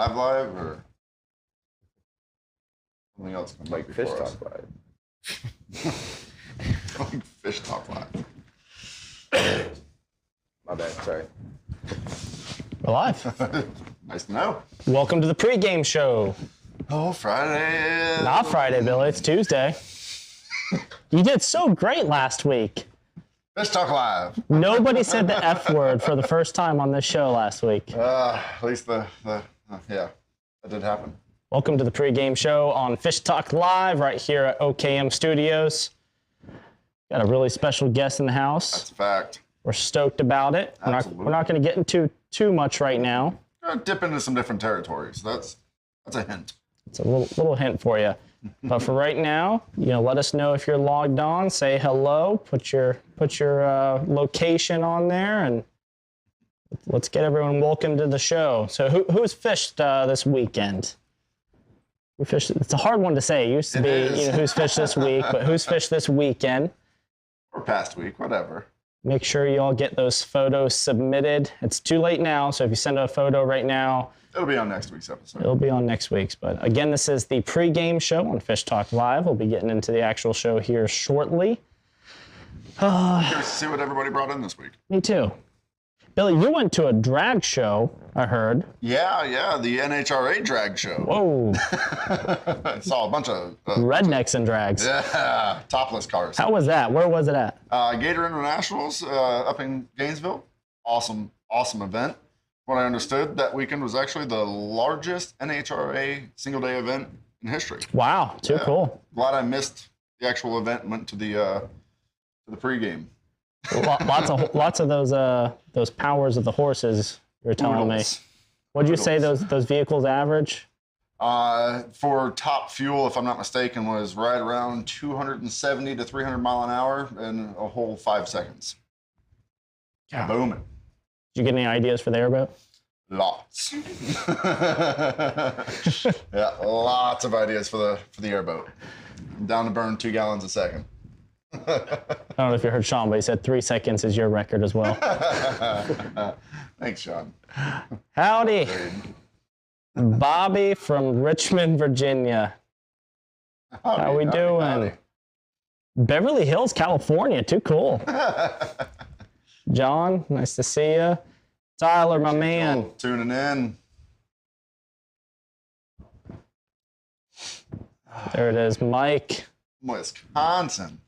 Live, or something else come like before Fish us? Talk Live. Like Fish Talk Live. My bad, sorry. We're live. Nice to know. Welcome to the pregame show. Oh, Friday. Not Friday, Billy. It's Tuesday. You did so great last week. Fish Talk Live. Nobody said the F word for the first time on this show last week. At least yeah, that did happen. Welcome to the pregame show on Fish Talk Live right here at OKM Studios. Got a really special guest in the house. That's a fact. We're stoked about it. Absolutely. We're not going to get into too much right now. We're gonna dip into some different territories. That's a hint. It's a little hint for you. But for right now, let us know if you're logged on. Say hello. Put your location on there, and let's get everyone welcome to the show. So who's fished this weekend? Who fished? It's a hard one to say. It used to be who's fished this week, but who's fished this weekend? Or past week, whatever. Make sure you all get those photos submitted. It's too late now, so if you send a photo right now, it'll be on next week's episode. It'll be on next week's. But again, this is the pregame show on Fish Talk Live. We'll be getting into the actual show here shortly. Curious to see what everybody brought in this week. Me too. Billy, you went to a drag show, I heard. Yeah, the NHRA drag show. Whoa. I saw a bunch of... rednecks and drags. Yeah, topless cars. How was that? Where was it at? Gator Internationals up in Gainesville. Awesome event. What I understood, that weekend was actually the largest NHRA single-day event in history. Wow, too cool. Glad I missed the actual event and went to the pregame. Lots of those powers of the horses you're telling me. What'd you say those vehicles average? For top fuel, if I'm not mistaken, was right around 270 to 300 mile an hour in a whole 5 seconds. Yeah. Booming. Did you get any ideas for the airboat? Lots. Yeah, lots of ideas for the airboat. I'm down to burn 2 gallons a second. I don't know if you heard Sean, but he said 3 seconds is your record as well. Thanks, Sean. Howdy. Bobby from Richmond, Virginia. Howdy, How we doing? Howdy. Beverly Hills, California. Too cool. John, nice to see you. Tyler, my man. Tuning in. There it is. Mike. Wisconsin.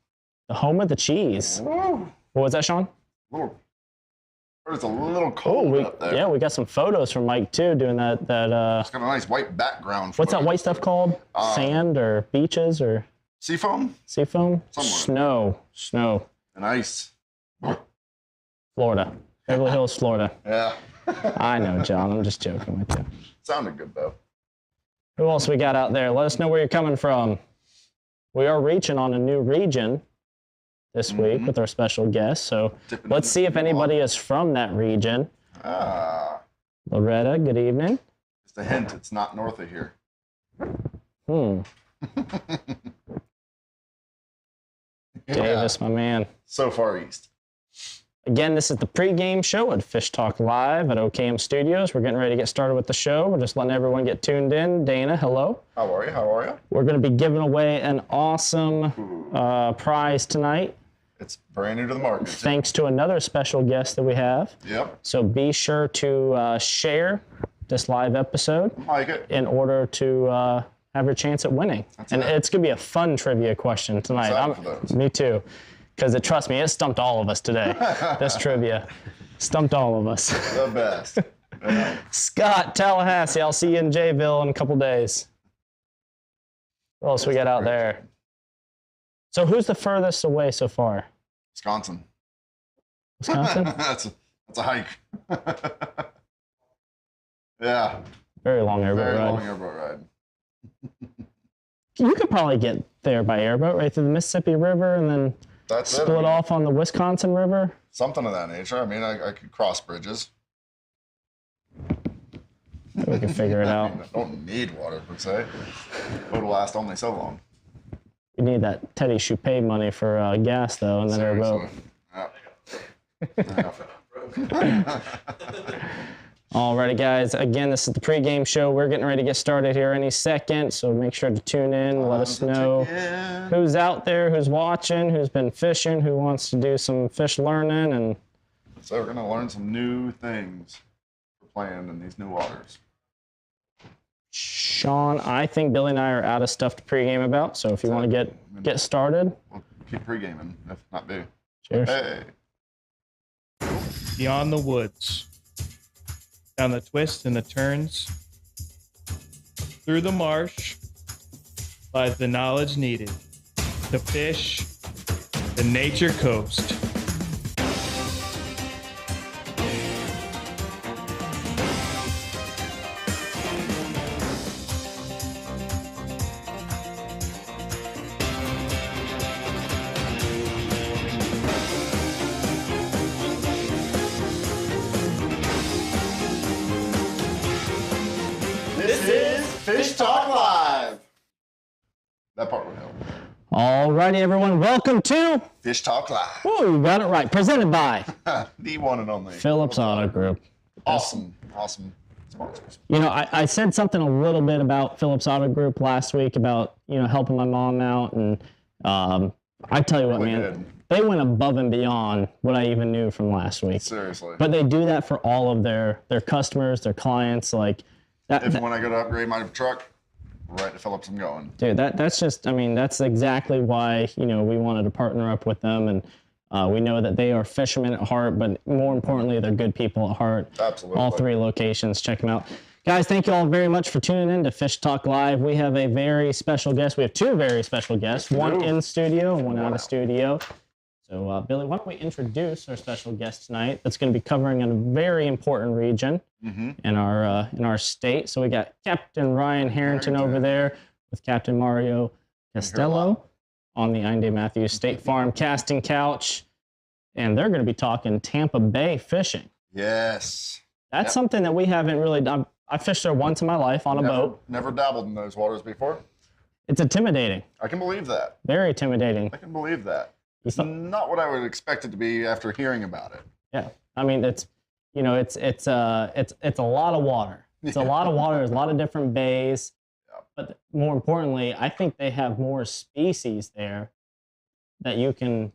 The home of the cheese. Woo. What was that, Sean? It's a little cold up there. Yeah, we got some photos from Mike, too, doing that. It's got a nice white background. What's that white stuff called? Sand or beaches or? Seafoam? Seafoam? Somewhere. Snow. And ice. Florida. Beverly Hills, Florida. Yeah. I know, John. I'm just joking with you. Sounded good, though. Who else we got out there? Let us know where you're coming from. We are reaching on a new region this week with our special guest. So let's see if anybody is from that region. Loretta, good evening. Just a hint, it's not north of here. Davis, my man. So far east. Again, this is the pregame show at Fish Talk Live at OKM Studios. We're getting ready to get started with the show. We're just letting everyone get tuned in. Dana, hello. How are you? We're going to be giving away an awesome prize tonight. It's brand new to the market. Thanks to another special guest that we have. Yep. So be sure to share this live episode like it. in order to have your chance at winning. It's going to be a fun trivia question tonight. Me too. Because trust me, it stumped all of us today. This trivia stumped all of us. The best. Yeah. Scott, Tallahassee, I'll see you in Jayville in a couple days. What else we got out there? So who's the furthest away so far? Wisconsin. That's a hike. Yeah. Very long airboat ride. Very long airboat ride. You could probably get there by airboat, right through the Mississippi River and then split off on the Wisconsin River. Something of that nature. I mean, I could cross bridges. Maybe we can figure it out. I don't need water, per se. It'll last only so long. We need that Teddy Choupé money for gas, though, and then airboat. Yeah. Alrighty, guys. Again, this is the pregame show. We're getting ready to get started here any second, so make sure to tune in. Let us know who's out there, who's watching, who's been fishing, who wants to do some fish learning. And so we're going to learn some new things for playing in these new waters. Sean, I think Billy and I are out of stuff to pregame about, so if you want to get started. We'll keep pregaming, if not be. Cheers. Hey. Beyond the woods, down the twists and the turns, through the marsh, lies the knowledge needed to fish the nature coast. This is Fish Talk Live. That part would help. Alrighty, everyone. Welcome to Fish Talk Live. Oh, you got it right. Presented by The one and only. Phillips Auto Group. Awesome sponsors. You know, I said something a little bit about Phillips Auto Group last week about, helping my mom out. And I tell you what, Really man, good. they went above and beyond what I even knew from last week. Seriously. But they do that for all of their customers, their clients. Like that, When I go to upgrade my truck, right to Phillips I'm going. dude, that's just, that's exactly why, we wanted to partner up with them. And we know that they are fishermen at heart, but more importantly, they're good people at heart. Absolutely. All three locations. Check them out. Guys, thank you all very much for tuning in to Fish Talk Live. We have a very special guest. We have two very special guests, one in studio and one out of studio. So, Billy, why don't we introduce our special guest tonight that's going to be covering a very important region in our state. So we got Captain Ryan Harrington over there with Captain Mario Costello on the Ayinde Matthews State Farm casting couch. And they're going to be talking Tampa Bay fishing. Yes. That's something that we haven't really done. I fished there once in my life on a boat. Never dabbled in those waters before. It's intimidating. I can believe that. Very intimidating. I can believe that. It's not what I would expect it to be after hearing about it. Yeah. I mean, it's a lot of water. It's a lot of water. There's a lot of different bays. Yeah. But more importantly, I think they have more species there that you can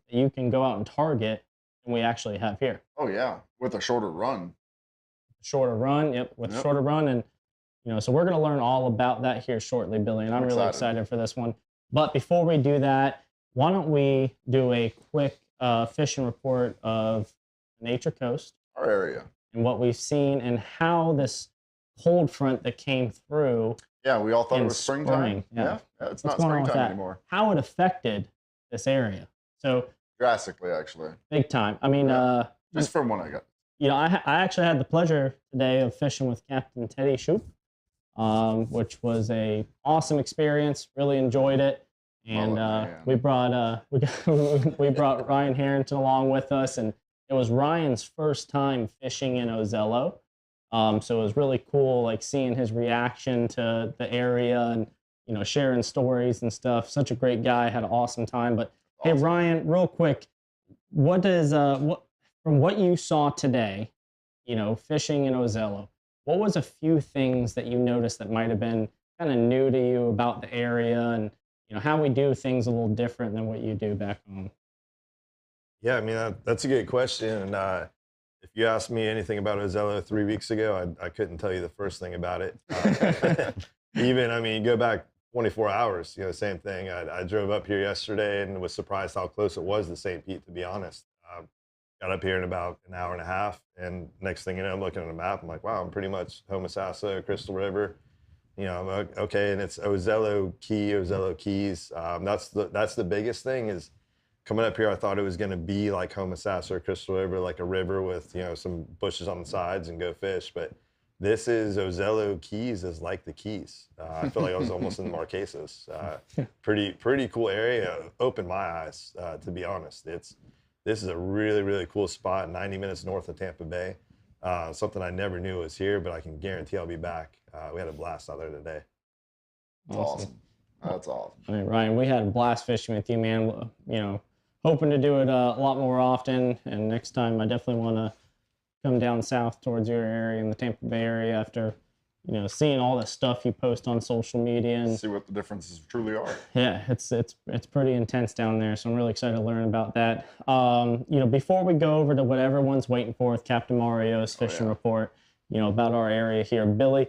go out and target than we actually have here. Oh yeah, with a shorter run. Shorter run, shorter run, and so we're going to learn all about that here shortly, Billy, and I'm really excited for this one. But before we do that, why don't we do a quick fishing report of the Nature Coast, Our area. and what we've seen, and how this cold front that came through. Yeah, we all thought in it was springtime. Yeah. It's What's not going on with springtime that? anymore. How it affected this area. So Drastically, actually. big time. I mean, Just from what I got. I actually had the pleasure today of fishing with Captain Teddy Shoup, which was a awesome experience. Really enjoyed it, and we brought we brought Ryan Harrington along with us, and it was Ryan's first time fishing in Ozello, so it was really cool, like seeing his reaction to the area and sharing stories and stuff. Such a great guy, had an awesome time. But hey, Ryan, real quick, what is from what you saw today, fishing in Ozello, what was a few things that you noticed that might have been kind of new to you about the area and, how we do things a little different than what you do back home? Yeah, I mean, that's a good question. And if you asked me anything about Ozello 3 weeks ago, I couldn't tell you the first thing about it. Go back 24 hours, same thing. I drove up here yesterday and was surprised how close it was to St. Pete, to be honest. Got up here in about an hour and a half, and next thing you know, I'm looking at a map. I'm like, wow, I'm pretty much Homosassa, Crystal River. I'm okay, and it's Ozello Keys. That's the biggest thing is coming up here. I thought it was going to be like Homosassa or Crystal River, like a river with some bushes on the sides and go fish. But this is Ozello Keys is like the Keys. I feel like I was almost in the Marquesas. Pretty cool area. Opened my eyes, to be honest. This is a really, really cool spot, 90 minutes north of Tampa Bay. Something I never knew was here, but I can guarantee I'll be back. We had a blast out there today. Awesome. That's awesome. I mean, Ryan, we had a blast fishing with you, man. Hoping to do it a lot more often. And next time, I definitely want to come down south towards your area in the Tampa Bay area after, you know, seeing all the stuff you post on social media and See what the differences truly are. yeah, it's pretty intense down there. So I'm really excited to learn about that. You know, before we go over to what everyone's waiting for with Captain Mario's fishing report, you know, about our area here, Billy,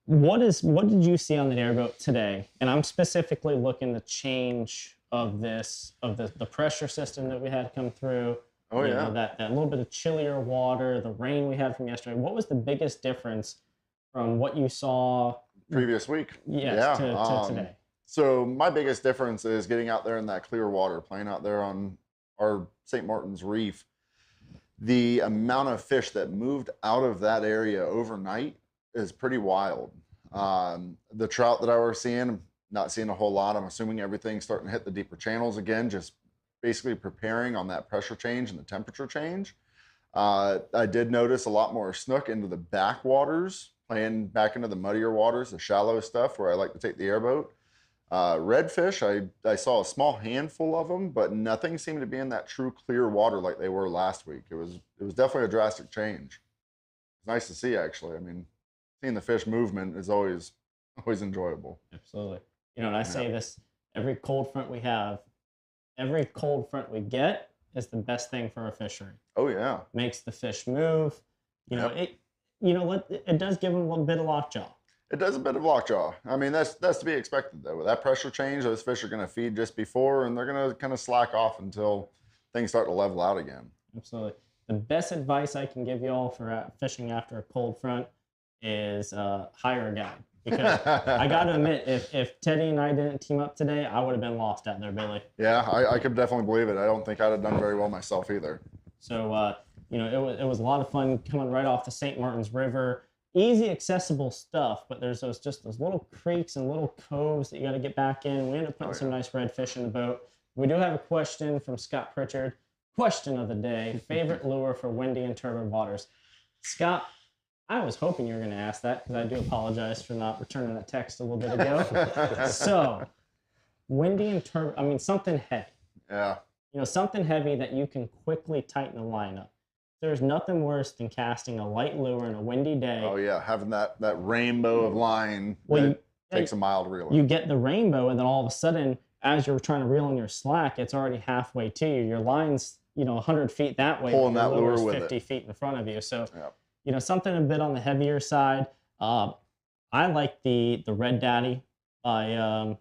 what did you see on the airboat today? And I'm specifically looking to change of the pressure system that we had come through. Oh, you yeah. know, that little bit of chillier water, the rain we had from yesterday. What was the biggest difference from what you saw Previous week. yes, to today? So my biggest difference is getting out there in that clear water, playing out there on our St. Martin's Reef. The amount of fish that moved out of that area overnight is pretty wild. The trout that I was seeing, not seeing a whole lot. I'm assuming everything's starting to hit the deeper channels again, just basically preparing on that pressure change and the temperature change. I did notice a lot more snook into the backwaters, playing back into the muddier waters, the shallow stuff where I like to take the airboat. Redfish, I saw a small handful of them, but nothing seemed to be in that true clear water like they were last week. It was definitely a drastic change. It's nice to see, actually. I mean, seeing the fish movement is always enjoyable. Absolutely. You know, and I say this, every cold front we get is the best thing for a fishery. Oh yeah. Makes the fish move. You know, it does give them a little bit of lockjaw. It does a bit of lockjaw. I mean, that's to be expected though. With that pressure change, those fish are going to feed just before, and they're going to kind of slack off until things start to level out again. Absolutely. The best advice I can give you all for fishing after a cold front is hire a guide. Because I got to admit, if Teddy and I didn't team up today, I would have been lost out there, Billy. Yeah, I could definitely believe it. I don't think I'd have done very well myself either. So, you know, it was a lot of fun coming right off the St. Martin's River. Easy, accessible stuff, but there's those little creeks and little coves that you got to get back in. We ended up putting some nice redfish in the boat. We do have a question from Scott Pritchard. Question of the day, favorite lure for windy and turbid waters. Scott, I was hoping you were going to ask that because I do apologize for not returning that text a little bit ago. So, windy and turbid, I mean, something heavy. Yeah. You know, something heavy that you can quickly tighten the line up. There's nothing worse than casting a light lure in a windy day. Oh yeah, having that rainbow of line takes a mile to reel in. You get the rainbow, and then all of a sudden, as you're trying to reel in your slack, it's already halfway to you. Your line's, you know, 100 feet that way. Pulling that lure with 50 it. feet in front of you. So, Yep. you know, something a bit on the heavier side. I like the Red Daddy by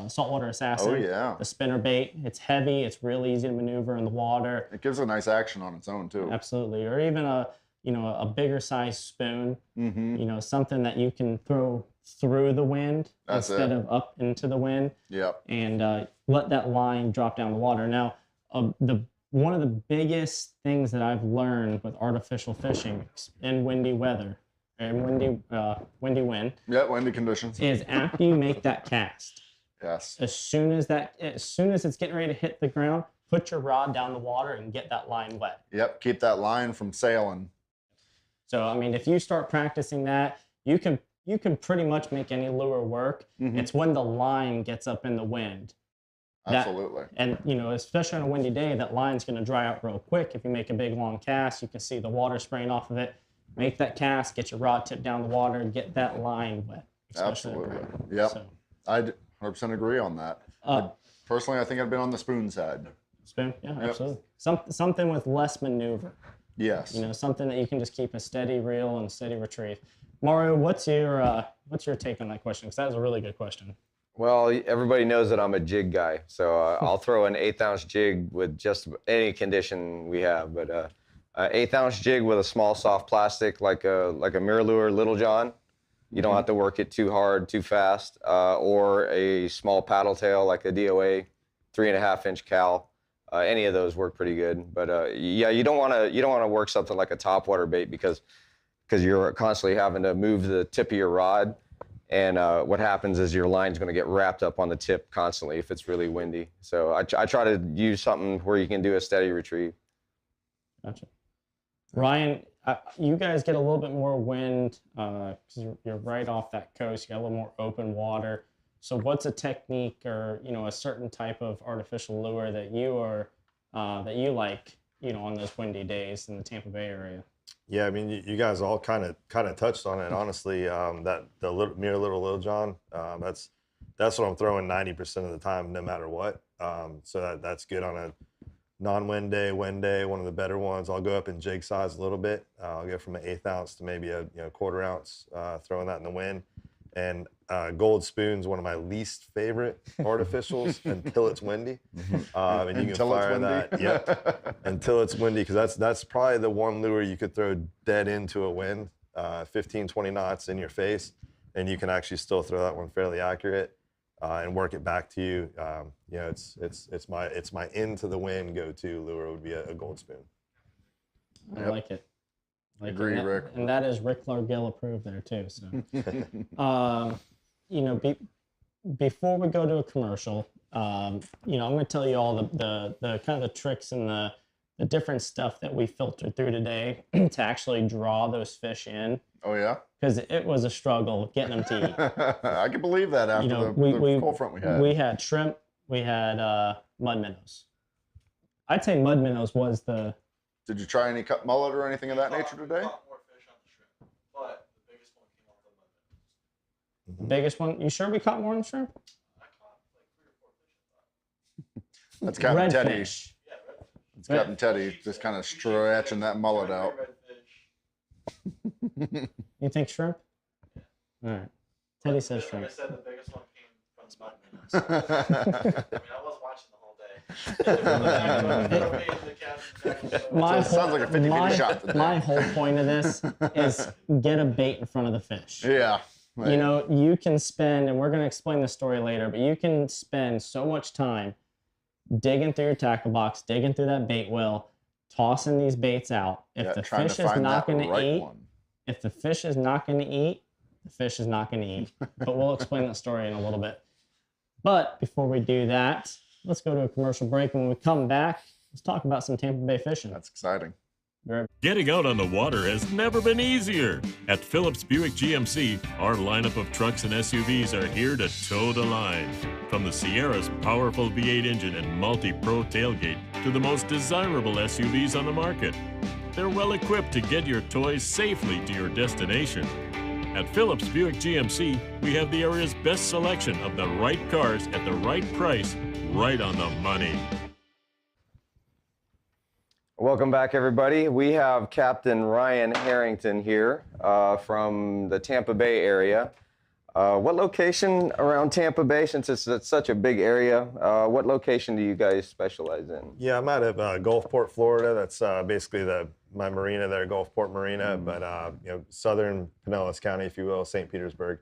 Saltwater Assassin. Oh yeah. The spinner bait. It's heavy. It's really easy to maneuver in the water. It gives a nice action on its own too. Absolutely. Or even a bigger size spoon. Mm-hmm. You know, something that you can throw through the wind That's instead it. of up into the wind. Yep. And let that line drop down the water. Now, one of the biggest things that I've learned with artificial fishing in windy weather and windy wind, Yeah, windy conditions. is after you make that cast, Yes. as soon as it's getting ready to hit the ground, put your rod down the water and get that line wet. Yep. Keep that line from sailing. So I mean, if you start practicing that, you can pretty much make any lure work. Mhm. It's when the line gets up in the wind. Absolutely. And, you know, especially on a windy day, that line's going to dry out real quick. If you make a big, long cast, you can see the water spraying off of it. Make that cast, get your rod tip down the water, and get that line wet. especially in Absolutely. Brooklyn. Yep. So, I'd 100% agree on that. Personally, I think I've been on the spoon side. spoon, yeah, absolutely. Something with less maneuver. Yes. You know, something that you can just keep a steady reel and steady retrieve. Mario, what's your take on that question? Because that was a really good question. Well, everybody knows that I'm a jig guy, so I'll throw an 1/8 ounce jig with just any condition we have. But 1/8 ounce jig with a small soft plastic like a mirror lure, Little John. You don't have to work it too hard, too fast. Or a small paddle tail like a DOA, 3.5 inch cal. Any of those work pretty good. But yeah, you don't want to work something like a topwater bait because you're constantly having to move the tip of your rod. And what happens is your line's going to get wrapped up on the tip constantly if it's really windy. So I try to use something where you can do a steady retrieve. Gotcha. Ryan, you guys get a little bit more wind because you're right off that coast. You got a little more open water. So what's a technique or, you know, a certain type of artificial lure that you like, you know, on those windy days in the Tampa Bay area? Yeah, I mean, you guys all kind of touched on it. Honestly, that the Little John, that's what I'm throwing 90% of the time, no matter what. So that's good on a non-wind day, wind day, one of the better ones. I'll go up in jig size a little bit. I'll go from an 1/8 ounce to maybe a quarter ounce, throwing that in the wind. And gold spoon's one of my least favorite artificials until it's windy. And you can fire that, yep, until it's windy, because that's probably the one lure you could throw dead into a wind, 15, 20 knots in your face, and you can actually still throw that one fairly accurate. And work it back to you. You know, it's my into the wind go-to lure would be a gold spoon. I like it. Agree, Rick. And that is Rick Largill approved there too. So, you know, before we go to a commercial, you know, I'm going to tell you all the kind of the tricks and the different stuff that we filtered through today to actually draw those fish in. Oh yeah. Because it was a struggle getting them to eat. I can believe that after the cold front we had. We had shrimp, we had mud minnows. I'd say mud minnows was the... Did you try any cut mullet or anything of that nature today? Caught more fish on the shrimp, but the biggest one came off the mud minnows. The biggest one? You sure we caught more than shrimp? I caught like 3 or 4 fish, I thought. That's Captain Teddy. Redfish. Yeah, redfish. It's Captain Teddy just kind of stretching that mullet out. Redfish. You think shrimp? All right. Teddy says Like shrimp. I said, the biggest one came from the mud minnows. I mean, I was watching the whole day. My So it sounds like a 50-50 shot today. My whole point of this is get a bait in front of the fish. Yeah. You know, you can spend, and we're going to explain the story later, but you can spend so much time digging through your tackle box, digging through that bait well, tossing these baits out. If the trying fish to is find not that going to right eat, one. if the fish is not going to eat, the fish is not going to eat. But we'll explain that story in a little bit. But before we do that, let's go to a commercial break. When we come back, let's talk about some Tampa Bay fishing. That's exciting. Getting out on the water has never been easier. At Phillips Buick GMC, our lineup of trucks and SUVs are here to toe the line. From the Sierra's powerful V8 engine and multi-pro tailgate to the most desirable SUVs on the market, they're well equipped to get your toys safely to your destination. At Phillips Buick GMC, we have the area's best selection of the right cars at the right price, right on the money. Welcome back, everybody. We have Captain Ryan Harrington here from the Tampa Bay area. What location around Tampa Bay, since it's such a big area, what location do you guys specialize in? Yeah, I'm out of Gulfport, Florida. That's basically my marina there, Gulfport Marina, but you know, southern Pinellas County, if you will, St. Petersburg.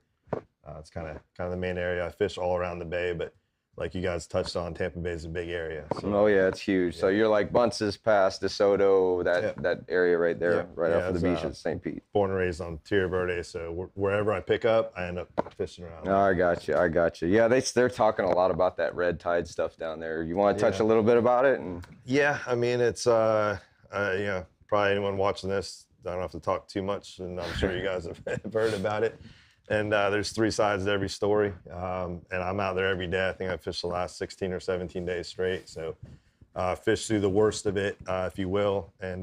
It's kind of the main area. I fish all around the bay, but like you guys touched on, Tampa Bay is a big area. So. Oh yeah, it's huge. Yeah. So you're like Bunce's Pass, DeSoto, that area right there, right off of the beach at St. Pete. Born and raised on Tierra Verde, so wherever I pick up, I end up fishing around. Oh, I got you. Yeah, they're talking a lot about that red tide stuff down there. You want to touch a little bit about it? Yeah, I mean, it's you know, probably anyone watching this, I don't have to talk too much, and I'm sure you guys have heard about it. And there's 3 sides to every story, and I'm out there every day. I think I fished the last 16 or 17 days straight, so fish through the worst of it, if you will. And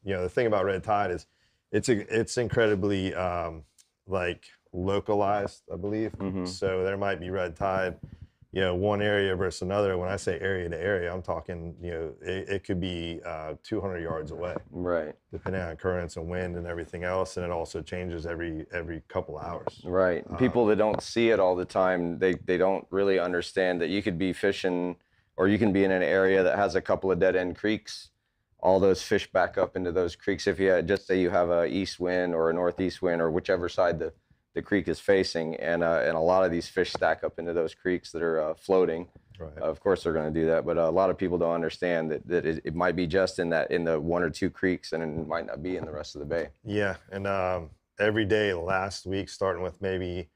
you know, the thing about red tide is it's incredibly like localized, I believe. Mm-hmm. So there might be red tide, you know, one area versus another. When I say area to area, I'm talking, you know, it could be 200 yards away, Right. depending on currents and wind and everything else. And it also changes every couple hours. Right. People that don't see it all the time, they don't really understand that you could be fishing, or you can be in an area that has a couple of dead end creeks. All those fish back up into those creeks. If you had, just say you have a east wind or a northeast wind, or whichever side the creek is facing, and a lot of these fish stack up into those creeks that are floating. Right. Of course they're going to do that, but a lot of people don't understand that it might be just in the 1 or 2 creeks, and it might not be in the rest of the bay. Yeah, and every day last week, starting with maybe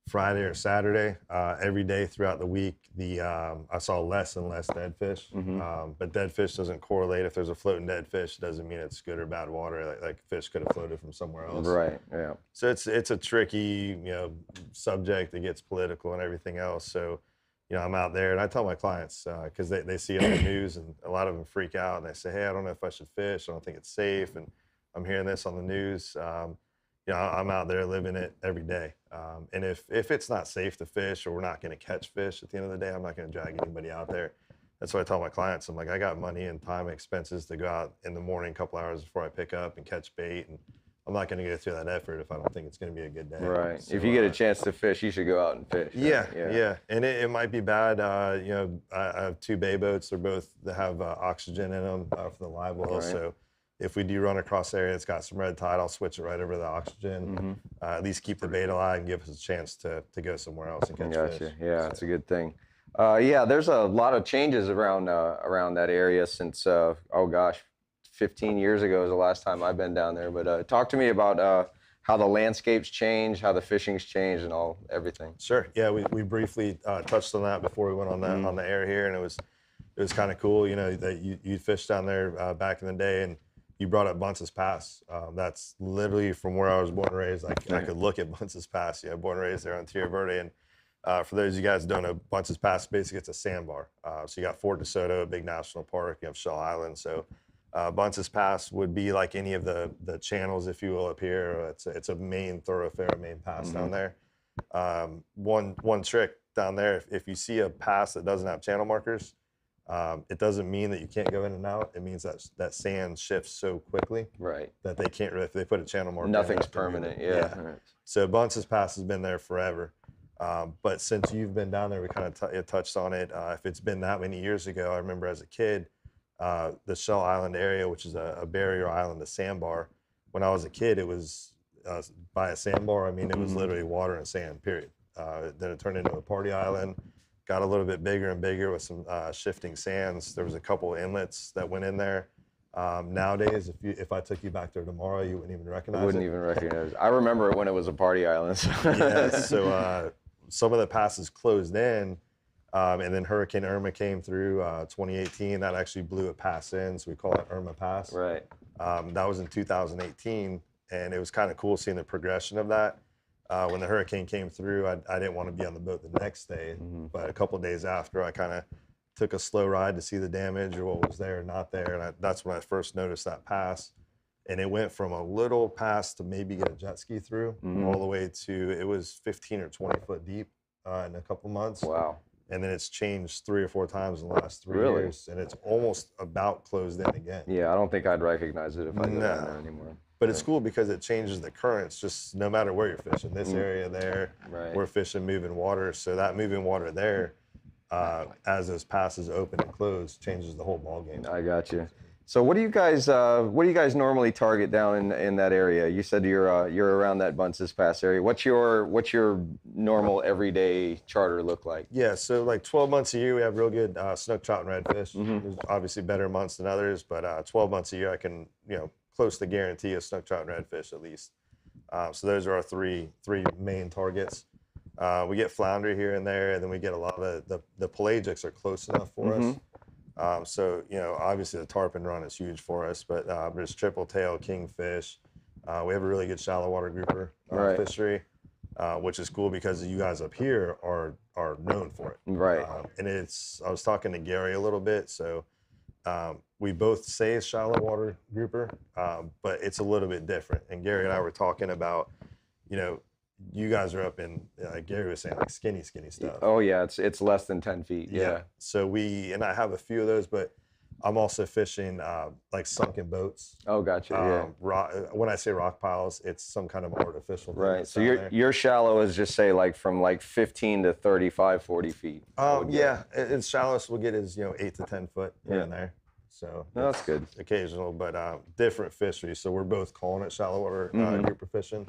Friday or Saturday, every day throughout the week, I saw less and less dead fish. Mm-hmm. But dead fish doesn't correlate. If there's a floating dead fish, it doesn't mean it's good or bad water. Like fish could have floated from somewhere else. Right. Yeah. So it's a tricky, you know, subject that gets political and everything else. So, you know, I'm out there and I tell my clients, because they see it on the news, and a lot of them freak out and they say, hey, I don't know if I should fish. I don't think it's safe. And I'm hearing this on the news. You know, I'm out there living it every day. And if it's not safe to fish or we're not going to catch fish at the end of the day, I'm not going to drag anybody out there. That's what I tell my clients. I'm like, I got money and time and expenses to go out in the morning, a couple hours before I pick up and catch bait. And I'm not going to go through that effort if I don't think it's going to be a good day. Right. So, if you get a chance to fish, you should go out and fish. Right? Yeah. And it might be bad. You know, I have 2 bay boats. They have oxygen in them for the live well. Right. So if we do run across the area that's got some red tide, I'll switch it right over to the oxygen. At least keep the bait alive and give us a chance to go somewhere else and catch Gotcha. fish. Yeah, that's a good thing. Yeah, there's a lot of changes around that area since, oh gosh, 15 years ago is the last time I've been down there. But talk to me about how the landscape's changed, how the fishing's changed, and everything. Sure. Yeah, we briefly touched on that before we went on the air here, and it was kind of cool. You know, that you fished down there back in the day, and you brought up Bunce's Pass. That's literally from where I was born and raised. I could look at Bunce's Pass. Yeah, born and raised there on Tierra Verde. And for those of you guys who don't know, Bunce's Pass basically it's a sandbar. So you got Fort DeSoto, a big national park. You have Shell Island. So Bunce's Pass would be like any of the channels, if you will, up here. It's a main thoroughfare, a main pass down there. One trick down there, if you see a pass that doesn't have channel markers, it doesn't mean that you can't go in and out. It means that sand shifts so quickly that they can't really, if they put a channel marker. Nothing's permanent. Yeah. Right. So Bunce's Pass has been there forever. But since you've been down there, we kind of touched on it. If it's been that many years ago, I remember as a kid, the Shell Island area, which is a barrier island, a sandbar. When I was a kid, it was by a sandbar. I mean, it was literally water and sand, period. Then it turned into a party island, got a little bit bigger and bigger with some shifting sands. There was a couple inlets that went in there. Nowadays, if I took you back there tomorrow, you wouldn't even recognize it. Wouldn't even recognize it. I remember it when it was a party island. Yeah, so some of the passes closed in, and then Hurricane Irma came through 2018. That actually blew a pass in, so we call it Irma Pass. Right. That was in 2018, and it was kind of cool seeing the progression of that. When the hurricane came through, I didn't want to be on the boat the next day, but a couple of days after, I kind of took a slow ride to see the damage or what was there or not there, and that's when I first noticed that pass. And it went from a little pass to maybe get a jet ski through, all the way to, it was 15 or 20 foot deep in a couple months. Wow. And then it's changed 3 or 4 times in the last 3 years, and it's almost about closed in again. Yeah, I don't think I'd recognize it if I go down there anymore. But it's cool because it changes the currents just no matter where you're fishing. This area there, we're fishing moving water. So that moving water there, as those passes open and close, changes the whole ball game. I got you. So what do you guys normally target down in that area? You said you're around that Bunce's Pass area. What's your normal everyday charter look like? Yeah, so like 12 months a year we have real good snook, trout, and redfish. There's obviously better months than others, but 12 months a year I can close to guarantee a snook, trout, and redfish at least. So those are our three main targets. We get flounder here and there, and then we get a lot of the pelagics are close enough for us. So, obviously the tarpon run is huge for us, but there's triple tail, kingfish. We have a really good shallow water grouper fishery, which is cool because you guys up here are known for it. Right. And I was talking to Gary a little bit, so we both say it's shallow water grouper, but it's a little bit different. And Gary and I were talking about, you guys are up in, Gary was saying, like skinny stuff. Oh yeah, it's less than 10 feet. Yeah. So and I have a few of those, but I'm also fishing like sunken boats. Oh, gotcha. When I say rock piles, it's some kind of artificial thing. Right. So your shallow is just say from 15 to 35, 40 feet. Yeah. Its shallowest we'll get is 8 to 10 foot here and there. So that's good. Occasional, but different fisheries. So we're both calling it shallow water grouper fishing.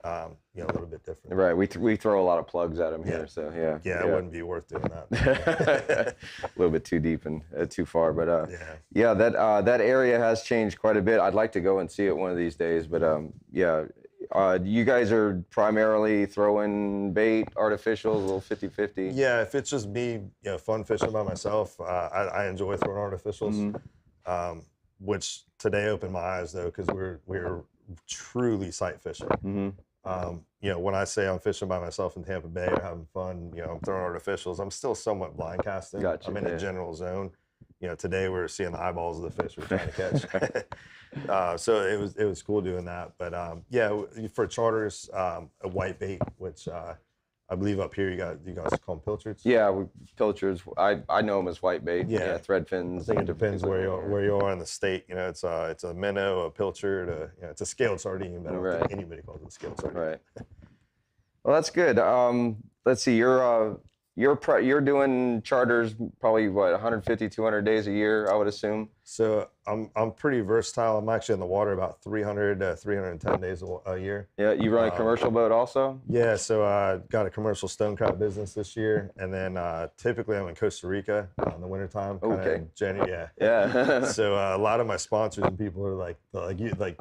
A little bit different. Right. We throw a lot of plugs at them here. So yeah, it wouldn't be worth doing that. A little bit too deep and too far, but that area has changed quite a bit. I'd like to go and see it one of these days, but you guys are primarily throwing bait, artificials, a little 50-50. Yeah, if it's just me, fun fishing by myself, I enjoy throwing artificials, which today opened my eyes though, because we're truly sight fishing. When I say I'm fishing by myself in Tampa Bay or having fun, I'm throwing artificials, I'm still somewhat blind casting. Gotcha, I'm in a general zone. today we're seeing the eyeballs of the fish we're trying to catch. So it was cool doing that. But for charters, a white bait, which I believe up here you guys call them pilchards. Yeah, pilchards. I know them as white bait. Yeah, thread fins. I think it depends where you are in the state. It's a minnow, a pilchard, it's a scaled sardine, but I don't think anybody calls it a scaled sardine. Right. Well, that's good. Let's see. You're doing charters probably 150, 200 days a year, I would assume. So I'm pretty versatile. I'm actually in the water about 300 to 310 days a year. Yeah, you run a commercial boat also? Yeah, so I got a commercial stonecrop business this year, and then typically I'm in Costa Rica in the wintertime. Okay. January, Yeah. So a lot of my sponsors and people are like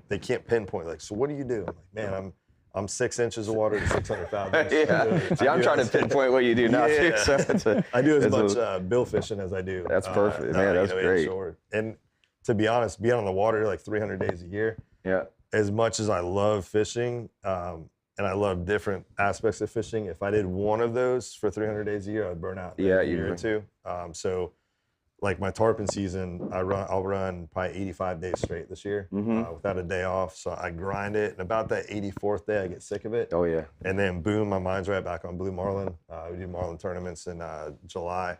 they can't pinpoint. Like, so what do you do? I'm like, man, I'm 6 inches of water to 600 fathoms. Yeah. See, I'm trying to pinpoint what you do now too. So I do as much bill fishing as I do. That's perfect, man. That's great. Inshore. And to be honest, being on the water like 300 days a year. Yeah. As much as I love fishing, and I love different aspects of fishing, if I did one of those for 300 days a year, I'd burn out in a year or two. So like my tarpon season, I'll run probably 85 days straight this year without a day off. So I grind it, and about that 84th day, I get sick of it. Oh yeah. And then boom, my mind's right back on blue marlin. We do marlin tournaments in July.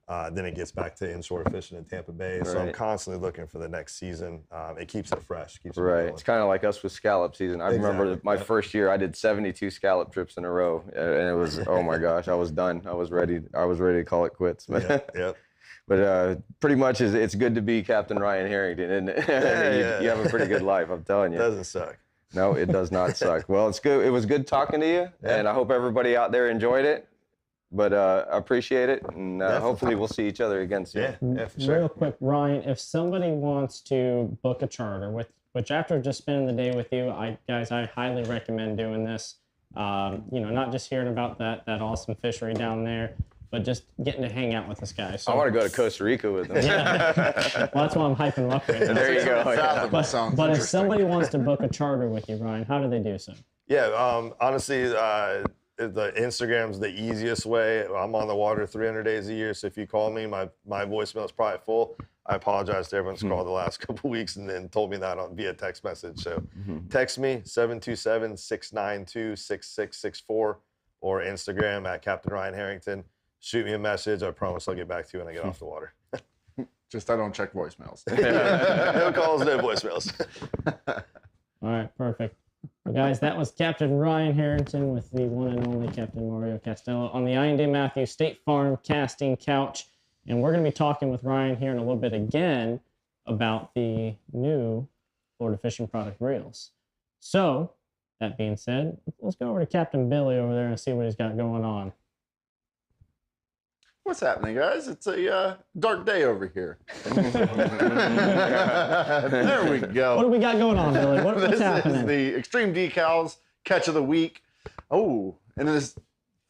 Then it gets back to inshore fishing in Tampa Bay. So I'm constantly looking for the next season. It keeps it fresh. Keeps it going. It's kind of like us with scallop season. I remember my first year, I did 72 scallop trips in a row, and it was, oh my gosh, I was done. I was ready to call it quits. Yep. But pretty much it's good to be Captain Ryan Harrington, isn't it? You have a pretty good life, I'm telling you. It doesn't suck. No, it does not suck. Well, it's good. It was good talking to you, and I hope everybody out there enjoyed it. But I appreciate it, and hopefully we'll see each other again soon. Yeah, for sure. Real quick, Ryan, if somebody wants to book a charter, which after just spending the day with you, I highly recommend doing this. Not just hearing about that awesome fishery down there, but just getting to hang out with this guy. So, I want to go to Costa Rica with him. Yeah. Well, that's why I'm hyping him up right now. There you go. Yeah. But if somebody wants to book a charter with you, Ryan, how do they do so? Yeah, honestly, the Instagram's the easiest way. I'm on the water 300 days a year, so if you call me, my voicemail is probably full. I apologize to everyone who's called the last couple weeks and then told me that via text message. So text me, 727-692-6664, or Instagram at Captain Ryan Harrington. Shoot me a message. I promise I'll get back to you when I get off the water. Just I don't check voicemails. No calls, no voicemails. All right, perfect. Well, guys, that was Captain Ryan Harrington with the one and only Captain Mario Costello on the Ayinde Matthews State Farm casting couch. And we're going to be talking with Ryan here in a little bit again about the new Florida fishing product reels. So, that being said, let's go over to Captain Billy over there and see what he's got going on. What's happening, guys? It's a dark day over here. There we go. What do we got going on, Billy? What's happening? This is the Extreme Decalz Catch of the Week. Oh, and this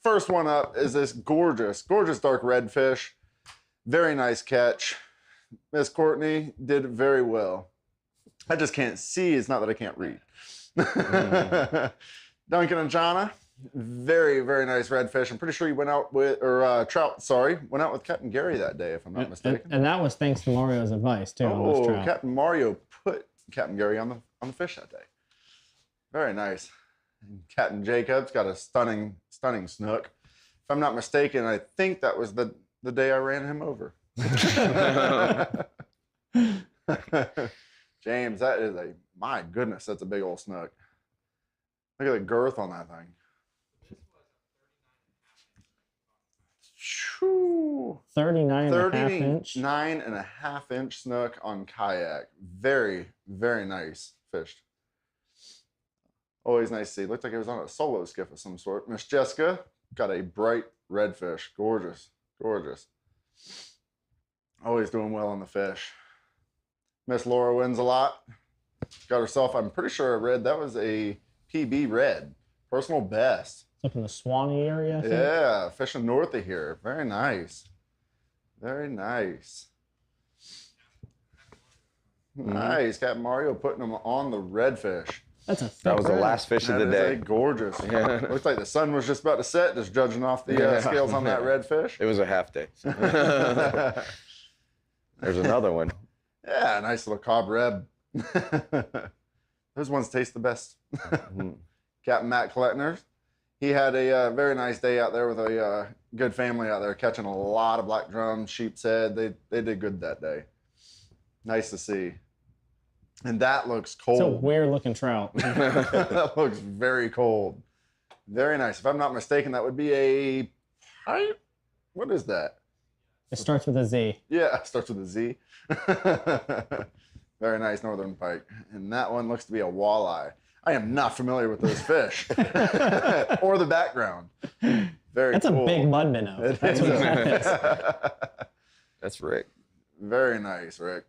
first one up is this gorgeous dark redfish. Very nice catch. Miss Courtney did very well. I just can't see. It's not that I can't read. Duncan and Jonna. Very, very nice redfish. I'm pretty sure you went out with, trout, went out with Captain Gary that day, if I'm not mistaken. And that was thanks to Mario's advice, too, on this trout. Captain Mario put Captain Gary on the fish that day. Very nice. And Captain Jacobs got a stunning snook. If I'm not mistaken, I think that was the day I ran him over. James, that is my goodness, that's a big old snook. Look at the girth on that thing. 39 and a half inch. 39.5-inch snook on kayak. Very, very nice fished. Always nice to see. Looked like it was on a solo skiff of some sort. Miss Jessica got a bright redfish. Gorgeous. Always doing well on the fish. Miss Laura wins a lot. Got herself, I'm pretty sure I read that was a PB red. Personal best. Up in the Swanee area, I think? Yeah, fishing north of here. Very nice. Nice. Captain Mario putting them on the redfish. That's a That was the last fish of the day. Gorgeous. Yeah. Looks like the sun was just about to set, just judging off the scales on that redfish. It was a half day. There's another one. Yeah, nice little cob reb. Those ones taste the best. Captain Matt Klettner, he had a very nice day out there with a good family out there catching a lot of black drum, sheep's head. They did good that day. Nice to see. And that looks cold. It's a weird looking trout. That looks very cold. Very nice. If I'm not mistaken, that would be a pipe. What is that? It starts with a Z. Yeah, it starts with a Z. Very nice northern pike. And that one looks to be a walleye. I am not familiar with those fish or the background. Very That's cool. a big mud minnow. That's what that is. That's Rick. Very nice, Rick.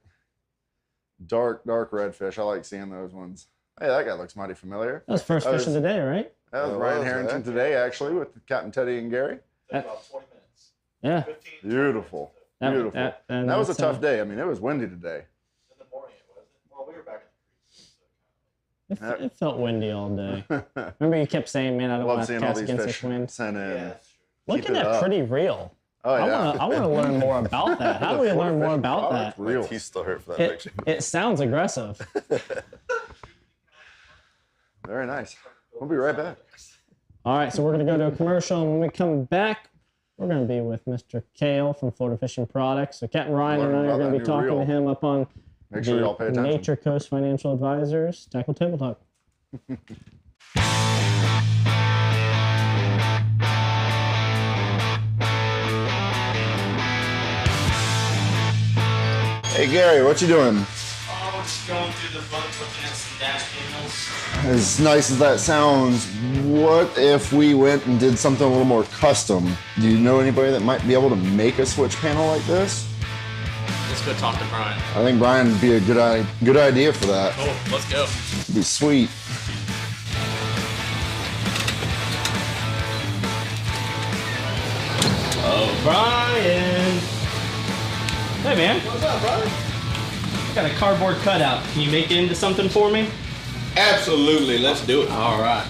Dark redfish. I like seeing those ones. Hey, that guy looks mighty familiar. That was first fish of the day, right? That was That Ryan was, Harrington yeah. today, actually, with Captain Teddy and Gary. About 20 minutes. Yeah. 15. Beautiful. Beautiful. That was a tough day. I mean, it was windy today. In the morning it wasn't. Well, we were back in the creek. So It felt windy all day. Remember you kept saying, man, I don't Love want to seeing all cast these against fish this wind. sent in. yeah, that's true. Look Keep at it that up. pretty reel. Oh, yeah. I want to learn more about that. How do we learn more about that? My Real. teeth still hurt for that It, picture. it sounds aggressive. Very nice. We'll be right back. All right, so we're going to go to a commercial, and when we come back, we're going to be with Mr. Kale from Florida Fishing Products. So Captain Ryan and I Learn are about going to that be new talking to reel. him up on Make sure y'all pay attention. Nature Coast Financial Advisors Tackle Table Talk. Hey, Gary, what you doing? Oh, just going through the book, looking at some dash panels. As nice as that sounds, what if we went and did something a little more custom? Do you know anybody that might be able to make a switch panel like this? Let's go talk to Brian. I think Brian would be a good idea for that. Cool, let's go. It'd be sweet. Oh, Brian. Hey, man. What's up, brother? I got a cardboard cutout. Can you make it into something for me? Absolutely, let's do it. All right.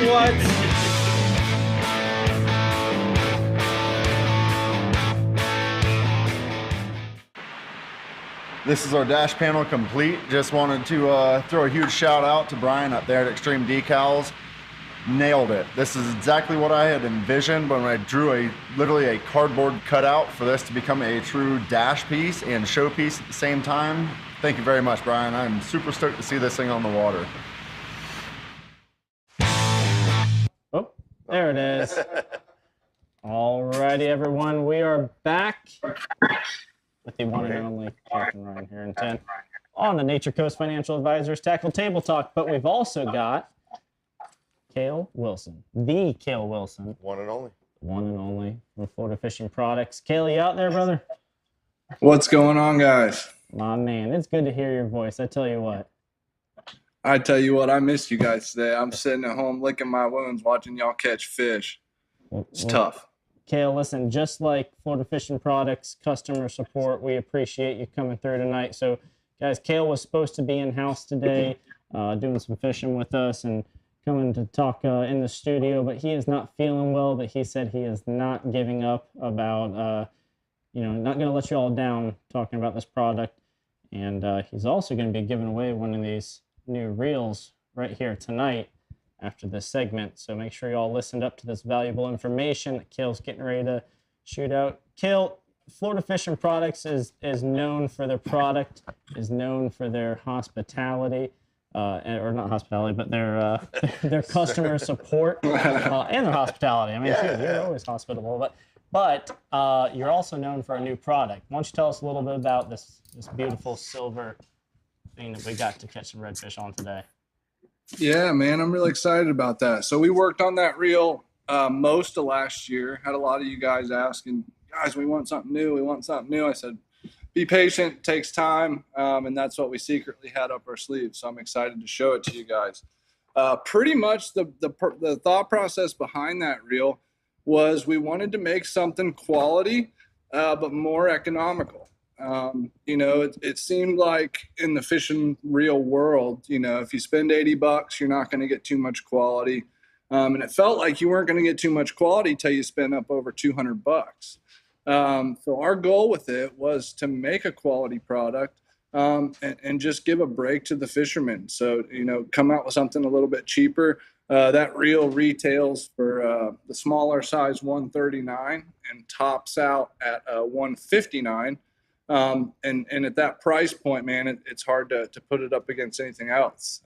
What? This is our dash panel complete. Just wanted to throw a huge shout out to Brian up there at Extreme Decalz. Nailed it. This is exactly what I had envisioned when I drew literally a cardboard cutout for this to become a true dash piece and showpiece at the same time. Thank you very much, Brian. I'm super stoked to see this thing on the water. Oh, there it is. All righty, everyone. We are back with the one and only Captain Ryan Harrington on the Nature Coast Financial Advisors Tackle Table Talk. But we've also got Cale Wilson, the Cale Wilson, One and only. one and only from Florida Fishing Products. Cale, you out there, brother? What's going on, guys? My man, it's good to hear your voice. I tell you what. I tell you what, I missed you guys today. I'm sitting at home licking my wounds watching y'all catch fish. It's tough. Cale, listen, just like Florida Fishing Products customer support, we appreciate you coming through tonight. So, guys, Cale was supposed to be in-house today doing some fishing with us and coming to talk in the studio, but he is not feeling well, but he said he is not giving up about, not going to let you all down talking about this product. And he's also going to be giving away one of these new reels right here tonight after this segment. So make sure you all listened up to this valuable information that Cale's getting ready to shoot out. Cale, Florida Fishing Products is known for their product, is known for their hospitality, or not hospitality, but their customer support and their hospitality. I mean, shoot, you're always hospitable, but you're also known for a new product. Why don't you tell us a little bit about this beautiful silver thing that we got to catch some redfish on today? Yeah, man, I'm really excited about that. So we worked on that reel most of last year. Had a lot of you guys asking, guys, we want something new. We want something new. I said, be patient, takes time, and that's what we secretly had up our sleeves. So I'm excited to show it to you guys. Pretty much the thought process behind that reel was we wanted to make something quality, but more economical. It seemed like in the fishing reel world, if you spend $80, you're not going to get too much quality. And it felt like you weren't going to get too much quality till you spent up over $200. So our goal with it was to make a quality product and just give a break to the fishermen. So, come out with something a little bit cheaper. That reel retails for the smaller size 139 and tops out at 159. And at that price point, man, it's hard to put it up against anything else.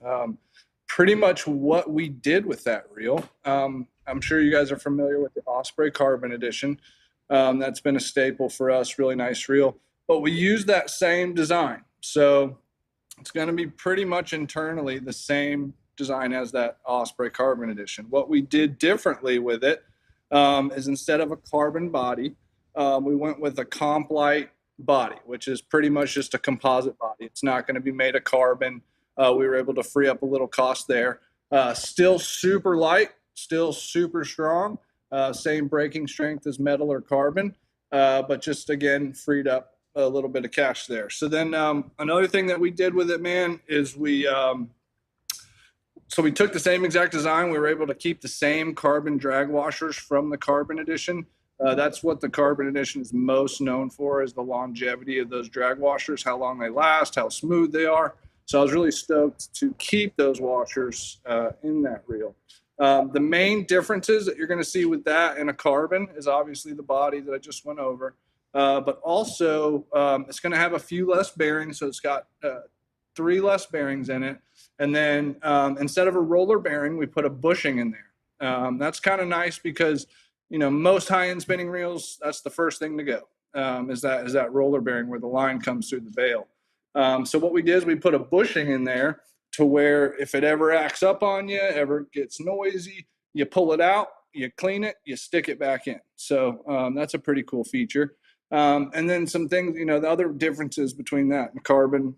Pretty much what we did with that reel. I'm sure you guys are familiar with the Osprey Carbon Edition. That's been a staple for us, really nice reel. But we use that same design. So it's going to be pretty much internally the same design as that Osprey Carbon Edition. What we did differently with it is instead of a carbon body, we went with a Comp-Lite body, which is pretty much just a composite body. It's not going to be made of carbon. We were able to free up a little cost there. Still super light, still super strong. Same braking strength as metal or carbon, but just, again, freed up a little bit of cash there. So then another thing that we did with it, man, is we took the same exact design. We were able to keep the same carbon drag washers from the Carbon Edition. That's what the Carbon Edition is most known for, is the longevity of those drag washers, how long they last, how smooth they are. So I was really stoked to keep those washers in that reel. The main differences that you're going to see with that and a carbon is obviously the body that I just went over, but also it's going to have a few less bearings. So it's got 3 less bearings in it. And then instead of a roller bearing, we put a bushing in there. That's kind of nice because, most high-end spinning reels, that's the first thing to go, is that roller bearing where the line comes through the bail. So what we did is we put a bushing in there to where if it ever acts up on you, ever gets noisy, you pull it out, you clean it, you stick it back in. So that's a pretty cool feature. And then some things, the other differences between that and carbon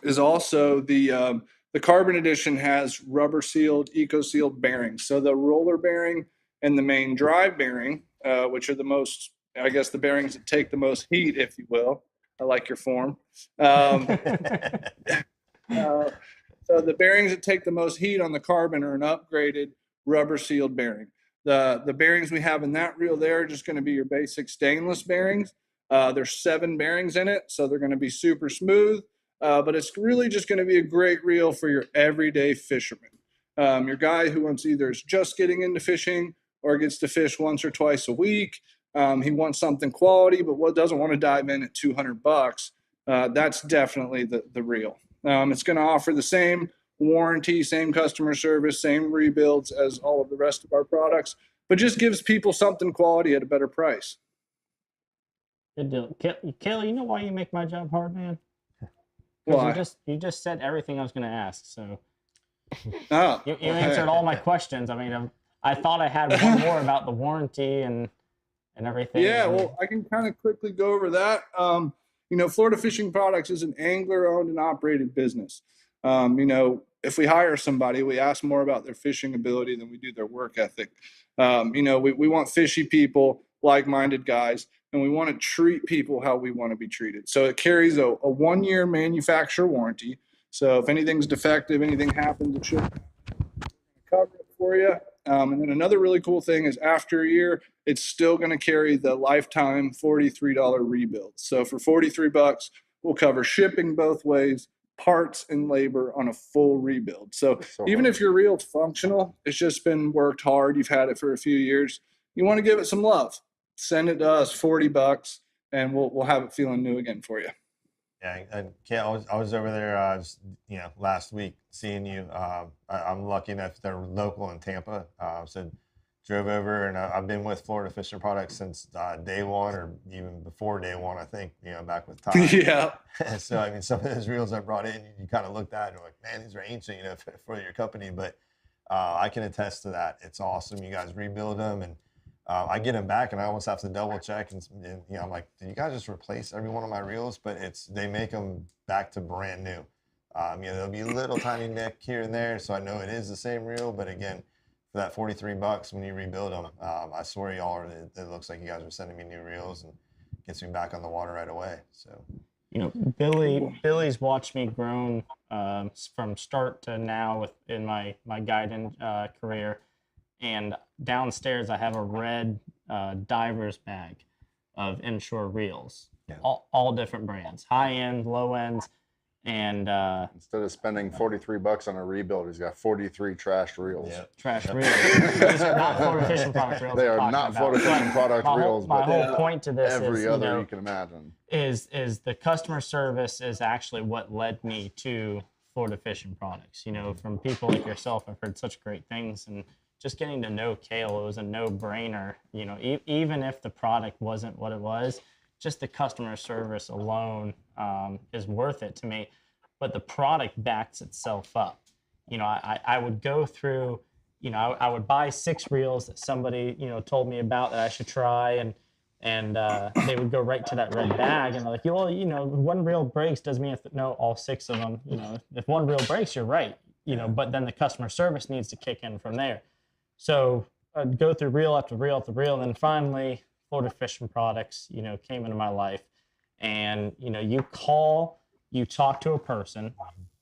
is also the Carbon Edition has rubber sealed, eco sealed bearings. So the roller bearing and the main drive bearing, which are the most, I guess, the bearings that take the most heat, if you will. I like your form. So the bearings that take the most heat on the carbon are an upgraded rubber sealed bearing. The bearings we have in that reel there are just going to be your basic stainless bearings. There's 7 bearings in it, so they're going to be super smooth. But it's really just going to be a great reel for your everyday fisherman. Your guy who wants either is just getting into fishing or gets to fish once or twice a week. He wants something quality, but doesn't want to dive in at $200. That's definitely the reel. It's going to offer the same warranty, same customer service, same rebuilds as all of the rest of our products, but just gives people something quality at a better price. Good deal. Kayla, you know why you make my job hard, man? Why? You just said everything I was going to ask. So Oh, you answered all my questions. I mean, I thought I had one more about the warranty and everything. Yeah, well, I can kind of quickly go over that. Florida Fishing Products is an angler-owned and operated business. If we hire somebody, we ask more about their fishing ability than we do their work ethic. We want fishy people, like-minded guys, and we want to treat people how we want to be treated. So it carries a 1-year manufacturer warranty. So if anything's defective, anything happens, it should cover it for you. And then another really cool thing is after a year, it's still going to carry the lifetime $43 rebuild. So for $43, we'll cover shipping both ways, parts and labor on a full rebuild. So even if your reel's functional, it's just been worked hard, you've had it for a few years, you want to give it some love, send it to us, $40, and we'll have it feeling new again for you. Yeah, and Kale, I was over there, last week seeing you. I'm lucky enough they're local in Tampa, so drove over, and I've been with Florida Fishing Products since day one, or even before day one, I think. Back with Todd. Yeah. So I mean, some of those reels I brought in, you kind of looked at and you're like, man, these are ancient, for your company. But I can attest to that. It's awesome. You guys rebuild them, and I get them back, and I almost have to double check. And I'm like, did you guys just replace every one of my reels? But they make them back to brand new. There'll be a little tiny nick here and there, so I know it is the same reel. But again, for that $43 when you rebuild them, I swear y'all, it looks like you guys are sending me new reels and gets me back on the water right away. So, You know, Billy's watched me grown from start to now in my guiding career. And downstairs, I have a red diver's bag of inshore reels, all different brands, high end, low ends, and instead of spending $43 on a rebuild, he's got 43 trashed reels. Trash reels. These are not Florida fishing product reels. They are not Florida fishing product reels, My but whole point to this every is, other you can imagine. is the customer service is actually what led me to Florida fishing products. You know, from people like yourself, I've heard such great things, and just getting to know Cale, it was a no-brainer. You know, even if the product wasn't what it was, just the customer service alone is worth it to me. But the product backs itself up. You know, I would go through, you know, I would buy 6 reels that somebody, you know, told me about that I should try, and they would go right to that red bag, and they're like, well, you know, one reel breaks doesn't mean no, all 6 of them. You know, if one reel breaks, you're right. You know, but then the customer service needs to kick in from there. So I'd go through reel after reel after reel, and then finally, Florida Fishing Products, you know, came into my life. And, you know, you talk to a person.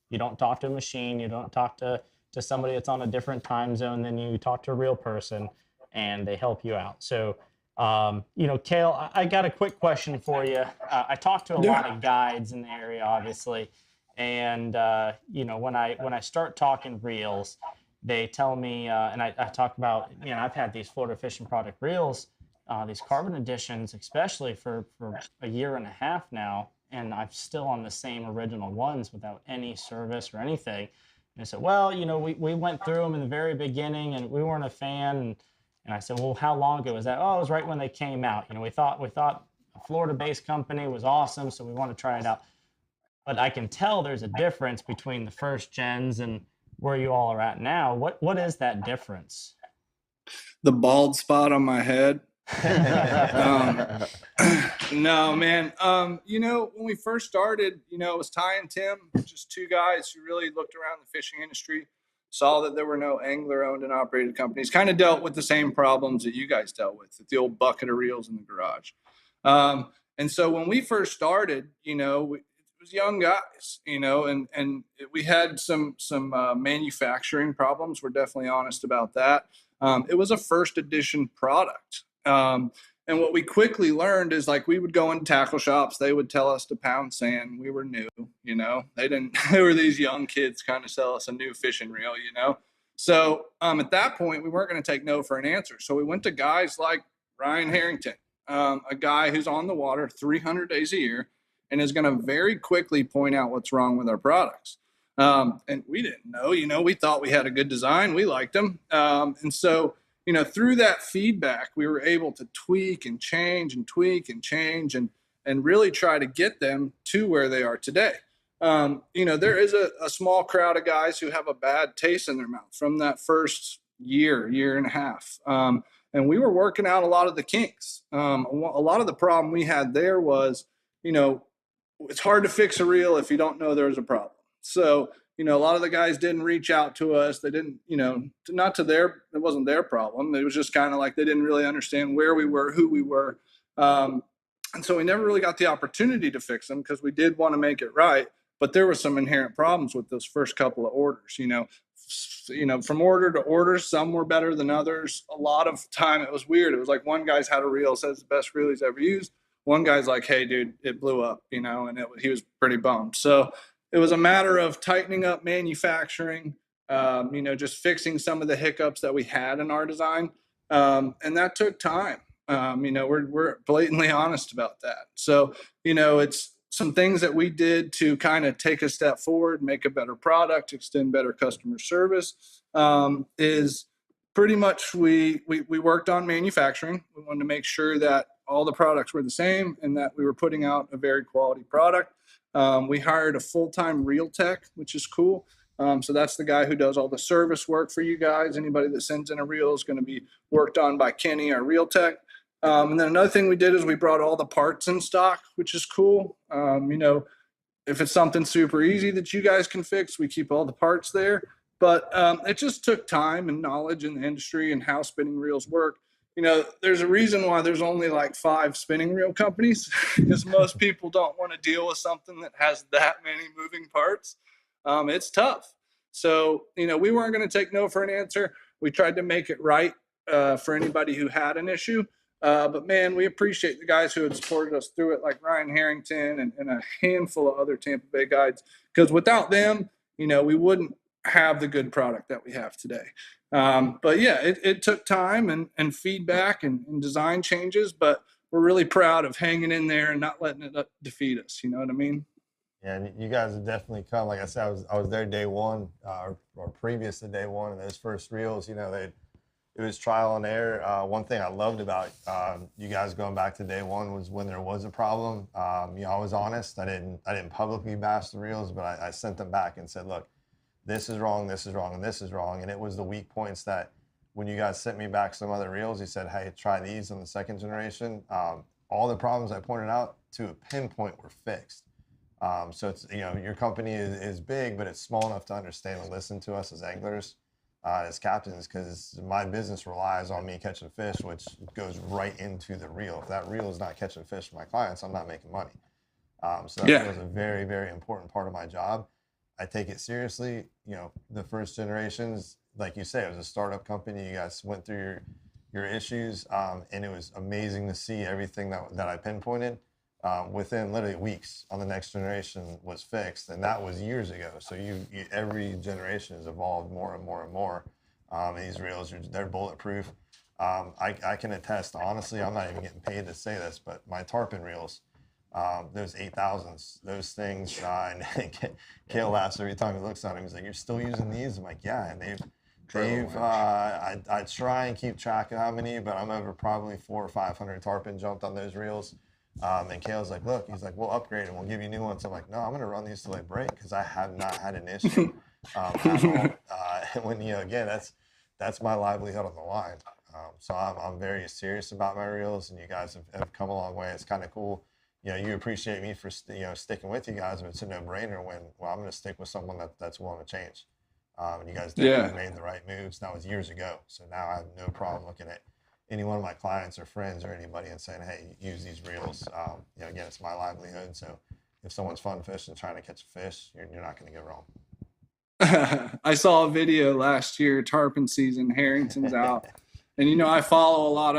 You don't talk to a machine. You don't talk to somebody that's on a different time zone than you. You talk to a real person, and they help you out. So, you know, Cale, I got a quick question for you. I talked to a lot of guides in the area, obviously. And, you know, when I start talking reels, they tell me, and I talk about, you know, I've had these Florida Fishing Product reels, these carbon editions, especially for a year and a half now, and I'm still on the same original ones without any service or anything. And they said, well, you know, we went through them in the very beginning, and we weren't a fan. And I said, well, how long ago was that? Oh, it was right when they came out. You know, we thought a Florida-based company was awesome, so we want to try it out. But I can tell there's a difference between the first gens and where you all are at now. What is that difference? The bald spot on my head. No, man. You know, when we first started, you know, it was Ty and Tim, just 2 guys who really looked around the fishing industry, saw that there were no angler-owned and operated companies, kind of dealt with the same problems that you guys dealt with the old bucket of reels in the garage. And so when we first started, you know, it was young guys, you know, and we had some manufacturing problems. We're definitely honest about that. It was a first edition product. And what we quickly learned is, like, we would go into tackle shops. They would tell us to pound sand. We were new, you know, they were these young kids kind of sell us a new fishing reel, you know? So, at that point, we weren't going to take no for an answer. So we went to guys like Ryan Harrington, a guy who's on the water 300 days a year and is going to very quickly point out what's wrong with our products. And we didn't know, you know, we thought we had a good design. We liked them. And so, you know, through that feedback, we were able to tweak and change and tweak and change and really try to get them to where they are today. You know, there is a small crowd of guys who have a bad taste in their mouth from that first year and a half. And we were working out a lot of the kinks. A lot of the problem we had there was, you know, it's hard to fix a reel if you don't know there's a problem. So, you know, a lot of the guys didn't reach out to us. They didn't, you know, it wasn't their problem. It was just kind of like they didn't really understand where we were, who we were. And so we never really got the opportunity to fix them because we did want to make it right. But there were some inherent problems with those first couple of orders, you know, from order to order, some were better than others. A lot of time it was weird. It was like one guy's had a reel, says the best reel he's ever used. One guy's like, hey, dude, it blew up, you know, and he was pretty bummed. So it was a matter of tightening up manufacturing, you know, just fixing some of the hiccups that we had in our design. And that took time. You know, we're blatantly honest about that. So, you know, it's some things that we did to kind of take a step forward, make a better product, extend better customer service, is pretty much we worked on manufacturing. We wanted to make sure that all the products were the same and that we were putting out a very quality product. We hired a full-time reel tech, which is cool. So that's the guy who does all the service work for you guys. Anybody that sends in a reel is going to be worked on by Kenny, our reel tech. And then another thing we did is we brought all the parts in stock, which is cool. You know, if it's something super easy that you guys can fix, we keep all the parts there. But it just took time and knowledge in the industry and how spinning reels work. there's a reason why there's only like 5 spinning reel companies, because most people don't want to deal with something that has that many moving parts. It's tough. So, we weren't going to take no for an answer. We tried to make it right for anybody who had an issue. But man, we appreciate the guys who had supported us through it, like Ryan Harrington and a handful of other Tampa Bay guides, because without them, we wouldn't have the good product that we have today. But yeah, it took time and feedback and design changes, but we're really proud of hanging in there and not letting it defeat us. You know what I mean? Yeah, and you guys have definitely come. Like I said, I was there day one, or previous to day one, and those first reels, it was trial and error. One thing I loved about you guys going back to day one was when there was a problem. I was honest. I didn't publicly bash the reels, but I sent them back and said, look, this is wrong, this is wrong, and this is wrong. And it was the weak points that when you guys sent me back some other reels, you said, hey, try these on the second generation. All the problems I pointed out to a pinpoint were fixed. So it's, your company is big, but it's small enough to understand and listen to us as anglers, as captains, because my business relies on me catching fish, which goes right into the reel. If that reel is not catching fish for my clients, I'm not making money. So that was a very, very important part of my job. I take it seriously. The first generations, like you say, it was a startup company. You guys went through your issues, and it was amazing to see everything that I pinpointed within literally weeks on the next generation was fixed, and that was years ago. So every generation has evolved more and more and more. These reels, they're bulletproof. I can attest, honestly, I'm not even getting paid to say this, but my tarpon reels, those 8,000s, those things, and Kale laughs every time he looks at them. He's like, you're still using these? I'm like, yeah, and I try and keep track of how many, but I'm over probably 400 or 500 tarpon jumped on those reels. And Kale's like, look, he's like, we'll upgrade and we'll give you new ones. I'm like, no, I'm going to run these till they break, because I have not had an issue at all. When, again, that's my livelihood on the line. So I'm very serious about my reels, and you guys have come a long way. It's kind of cool. You appreciate me for, sticking with you guys, but it's a no-brainer when, well, I'm going to stick with someone that's willing to change. And you guys definitely made the right moves. That was years ago. So now I have no problem looking at any one of my clients or friends or anybody and saying, hey, use these reels. Again, it's my livelihood. So if someone's fun fishing, trying to catch a fish, you're not going to get wrong. I saw a video last year, tarpon season, Harrington's out. And I follow a lot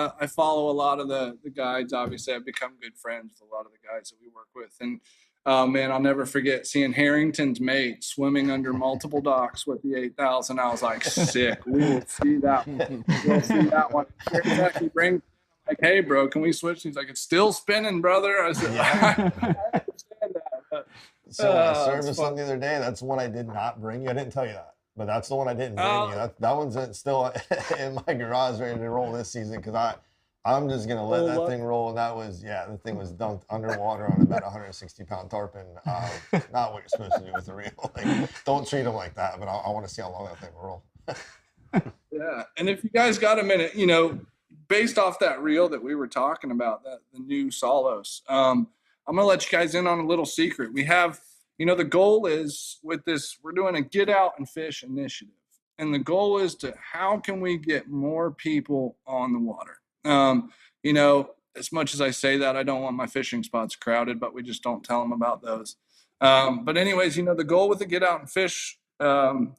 of the guides. Obviously, I've become good friends with a lot of the guys that we work with. And man, I'll never forget seeing Harrington's mate swimming under multiple docks with the 8,000. I was like, sick. We will see that one. We'll see that one. He brings like, hey, bro, can we switch? He's like, it's still spinning, brother. I said, I understand that. But, so I serviced one the other day. That's one I did not bring you. I didn't tell you that. But that's the one I didn't bring you. That one's still in my garage ready to roll this season, because I'm just going to let that thing roll. And that was, the thing was dunked underwater on about 160-pound tarpon. Not what you're supposed to do with the reel. Like, don't treat them like that, but I want to see how long that thing will roll. Yeah, and if you guys got a minute, based off that reel that we were talking about, the new Solos, I'm going to let you guys in on a little secret. We have... the goal is with this, we're doing a get out and fish initiative. And the goal is how can we get more people on the water? As much as I say that, I don't want my fishing spots crowded, but we just don't tell them about those. But anyways, the goal with the get out and fish,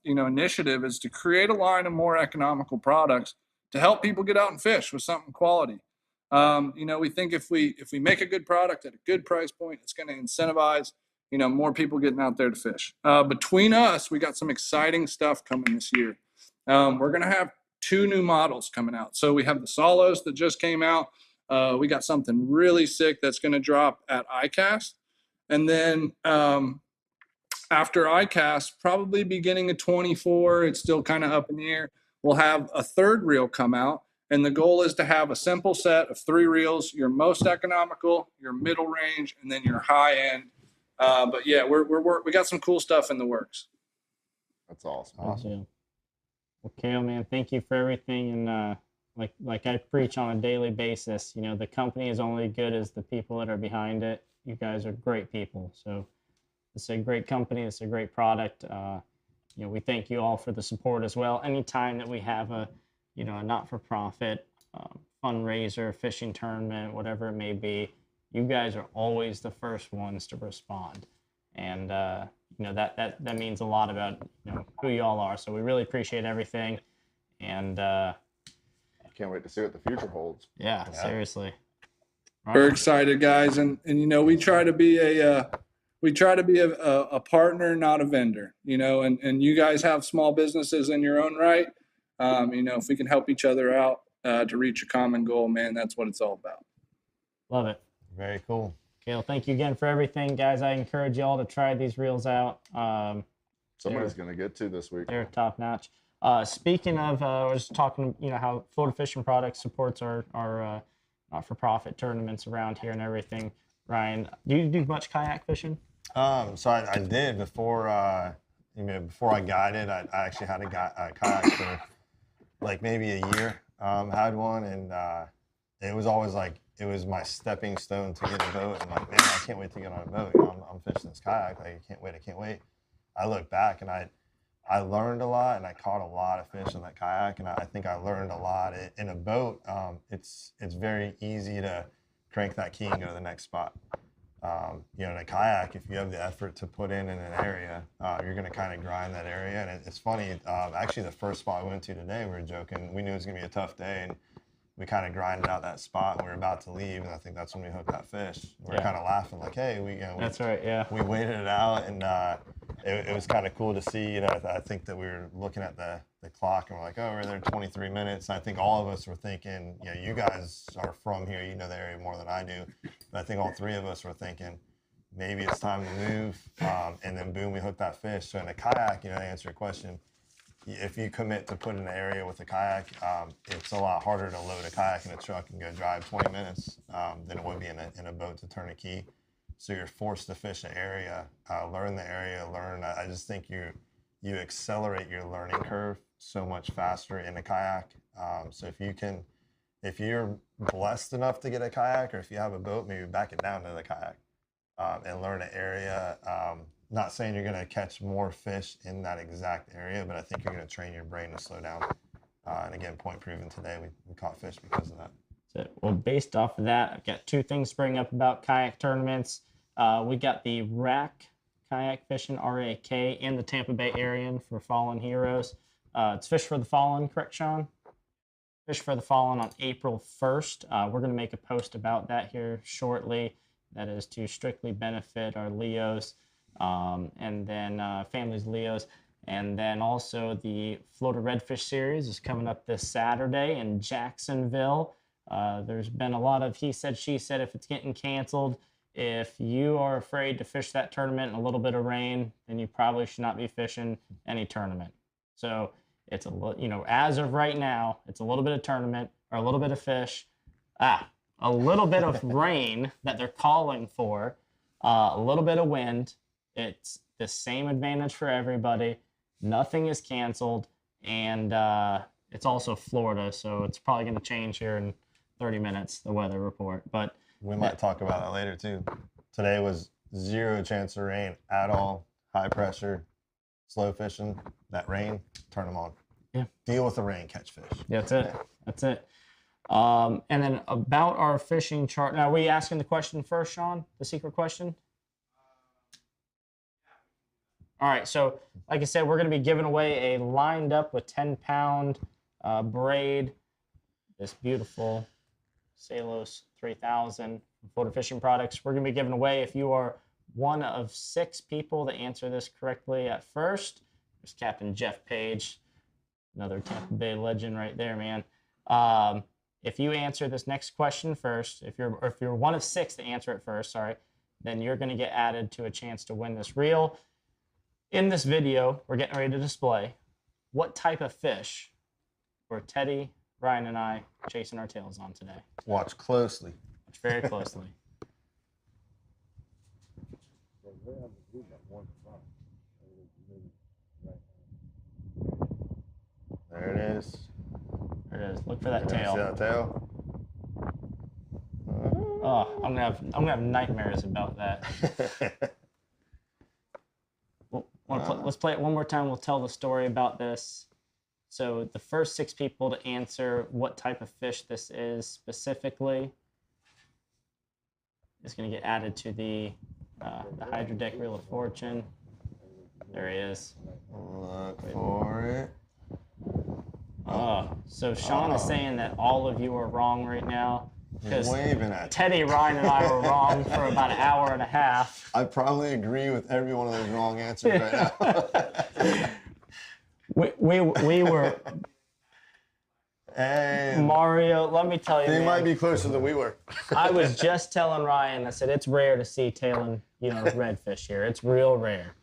initiative is to create a line of more economical products to help people get out and fish with something quality. We think if we make a good product at a good price point, it's going to incentivize more people getting out there to fish. Between us, we got some exciting stuff coming this year. We're going to have 2 new models coming out. So we have the Solos that just came out. We got something really sick that's going to drop at ICAST. And then after ICAST, probably beginning of 24, it's still kind of up in the air, we'll have a 3rd reel come out. And the goal is to have a simple set of 3 reels, your most economical, your middle range, and then your high end. But yeah, we got some cool stuff in the works. That's awesome. Awesome. Well, Kale, man, thank you for everything. And like I preach on a daily basis, the company is only good as the people that are behind it. You guys are great people. So it's a great company. It's a great product. We thank you all for the support as well. Anytime that we have a not-for-profit fundraiser, fishing tournament, whatever it may be, you guys are always the first ones to respond. And, you know, that means a lot about, you know, who y'all are. So we really appreciate everything. And I can't wait to see what the future holds. yeah. Seriously. We're excited, guys. And you know, we try to be a partner, not a vendor, you know, and you guys have small businesses in your own right. You know, if we can help each other out to reach a common goal, man, that's what it's all about. Love it. Very cool. Okay, well, thank you again for everything, guys. I encourage you all to try these reels out. Somebody's going to get to this week. They're top notch. Speaking of, I was talking, you know, how Florida Fishing Products supports our not-for-profit tournaments around here and everything. Ryan, do you do much kayak fishing? So I did before I guided. I actually had a kayak for like maybe a year. Had one, and it was always like it was my stepping stone to get a boat. And like, man, I can't wait to get on a boat. You know, I'm fishing this kayak. Like, I can't wait. I look back and I learned a lot, and I caught a lot of fish in that kayak, and I think I learned a lot. In a boat, it's very easy to crank that key and go to the next spot. You know, in a kayak, if you have the effort to put in an area, you're going to kind of grind that area. And it's funny, actually the first spot we went to today, we were joking, we knew it was going to be a tough day, and we kind of grinded out that spot, and we were about to leave, and I think that's when we hooked that fish. We were kind of laughing like, hey, That's right, yeah. We waited it out, and it was kind of cool to see. You know, I think that we were looking at the clock, and we're like, oh, we're there 23 minutes. And I think all of us were thinking, yeah, you guys are from here, you know the area more than I do. But I think all three of us were thinking, maybe it's time to move. And then boom, we hooked that fish. So in a kayak, you know, to answer your question, if you commit to put in an area with a kayak, it's a lot harder to load a kayak in a truck and go drive 20 minutes than it would be in a boat to turn a key. So you're forced to fish an area, learn the area, I just think you accelerate your learning curve so much faster in a kayak. So if you're blessed enough to get a kayak, or if you have a boat, maybe back it down to the kayak and learn an area. Not saying you're going to catch more fish in that exact area, but I think you're going to train your brain to slow down. And again, point proven today, we caught fish because of that. So, well, based off of that, I've got two things to bring up about kayak tournaments. We got the RAK kayak fishing, RAK, in the Tampa Bay area for Fallen Heroes. It's Fish for the Fallen, correct, Sean? Fish for the Fallen on April 1st. We're going to make a post about that here shortly. That is to strictly benefit our Leos. And then families Leos, and then also the Florida Redfish Series is coming up this Saturday in Jacksonville. There's been a lot of he said, she said, if it's getting canceled. If you are afraid to fish that tournament in a little bit of rain, then you probably should not be fishing any tournament. So it's as of right now, it's a little bit of tournament or a little bit of fish, a little bit of rain that they're calling for, a little bit of wind. It's the same advantage for everybody. Nothing is canceled, and it's also Florida, so it's probably going to change here in 30 minutes, the weather report. But we might talk about that later, too. Today was 0 chance of rain at all. High pressure, slow fishing. That rain, turn them on. Yeah. Deal with the rain, catch fish. Yeah, that's it. That's it. And then about our fishing chart. Now, are we asking the question first, Sean? The secret question? All right, so like I said, we're going to be giving away a lined up with 10-pound braid, this beautiful Salos 3000 from Florida Fishing Products. We're going to be giving away, if you are one of 6 people that answer this correctly at first. There's Captain Jeff Page, another Tampa Bay legend right there, man. If you answer this next question first, if you're one of 6 to answer it first, then you're going to get added to a chance to win this reel. In this video, we're getting ready to display what type of fish were Teddy, Ryan, and I chasing our tails on today. Watch closely. Watch very closely. There it is. There it is. Look for that tail. See that tail? Oh, I'm gonna have nightmares about that. Let's play it one more time. We'll tell the story about this. So the first 6 people to answer what type of fish this is specifically is going to get added to the Hydro Deck Reel of Fortune. There he is. Look for it. So Sean is saying that all of you are wrong right now. Because Waving at you. Teddy, Ryan, and I were wrong for about an hour and a half. I probably agree with every one of those wrong answers right now. We were. And Mario, let me tell you, they man, might be closer than we were. I was just telling Ryan, I said, it's rare to see tailing, redfish here. It's real rare.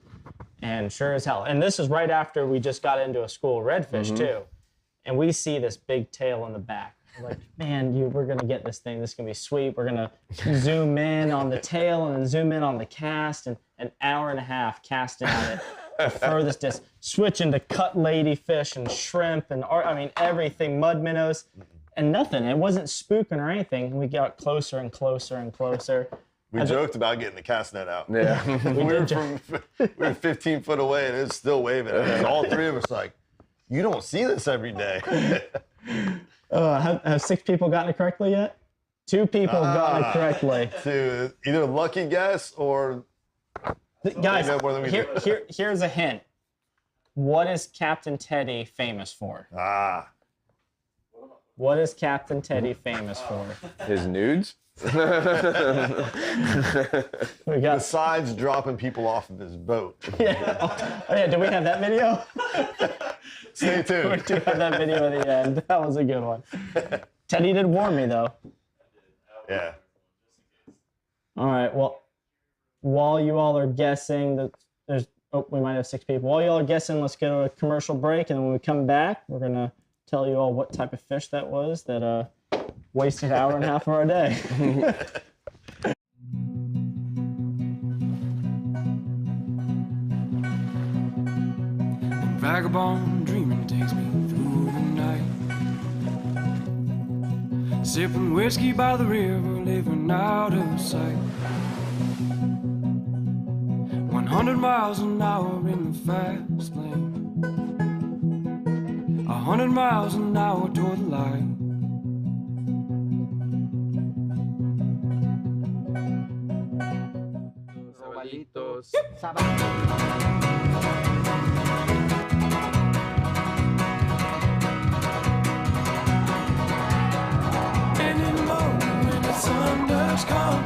And sure as hell. And this is right after we just got into a school of redfish, too. And we see this big tail in the back. We're like, man, we're going to get this thing. This is going to be sweet. We're going to zoom in on the tail and then zoom in on the cast. And an hour and a half casting at it. The furthest distance. Switching to cut ladyfish and shrimp and, everything, mud minnows. And nothing. It wasn't spooking or anything. We got closer and closer and closer. We joked about getting the cast net out. Yeah. we were 15 foot away and it's still waving. And all 3 of us like, you don't see this every day. Have 6 people gotten it correctly yet? 2 people got it correctly. To either lucky guess or guys, more than we do. here's a hint. What is Captain Teddy famous for? What is Captain Teddy famous for? His nudes? We got Besides dropping people off of his boat. yeah. Oh yeah, do we have that video? Stay We tuned. do have that video at the end. That was a good one. Teddy did warn me though. Yeah. All right. Well, while you all are guessing, we might have 6 people. While you all are guessing, let's go to a commercial break, and then when we come back, we're gonna tell you all what type of fish that was that wasted an hour and a half of our day. Vagabond dreaming takes me through the night, sipping whiskey by the river, living out of sight. 100 miles an hour in the fast lane, 100 miles an hour toward the light. Anymore when the sun does come,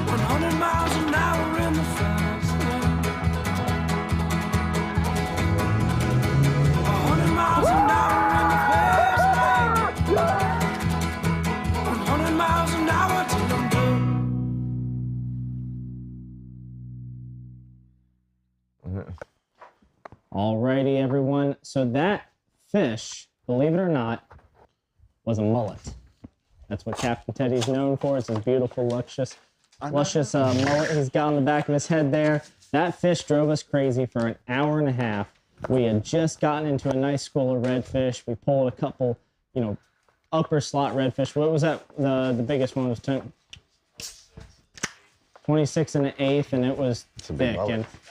100 miles an hour in the fast lane, 100 miles an hour in the fast lane, 100 miles an hour till I'm done. Alrighty, everyone. So that fish, believe it or not, was a mullet. That's what Captain Teddy's known for. It's his beautiful, luscious mullet he's got on the back of his head there. That fish drove us crazy for an hour and a half. We had just gotten into a nice school of redfish. We pulled a couple, upper slot redfish. What was that? The biggest one was 26 and an eighth, and it was thick.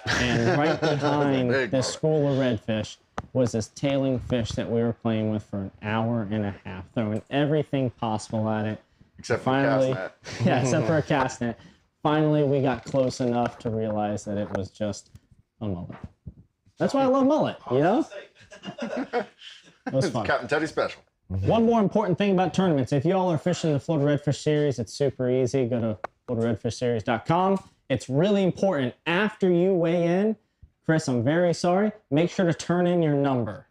And right behind this school of redfish was this tailing fish that we were playing with for an hour and a half, throwing everything possible at it. Except for a cast net. Yeah, except for a cast net. Finally, we got close enough to realize that it was just a mullet. That's why I love mullet, It was fun. Captain Teddy special. One more important thing about tournaments. If y'all are fishing the Florida Redfish Series, it's super easy. Go to FloridaRedfishSeries.com. It's really important. After you weigh in, Chris, I'm very sorry, make sure to turn in your number.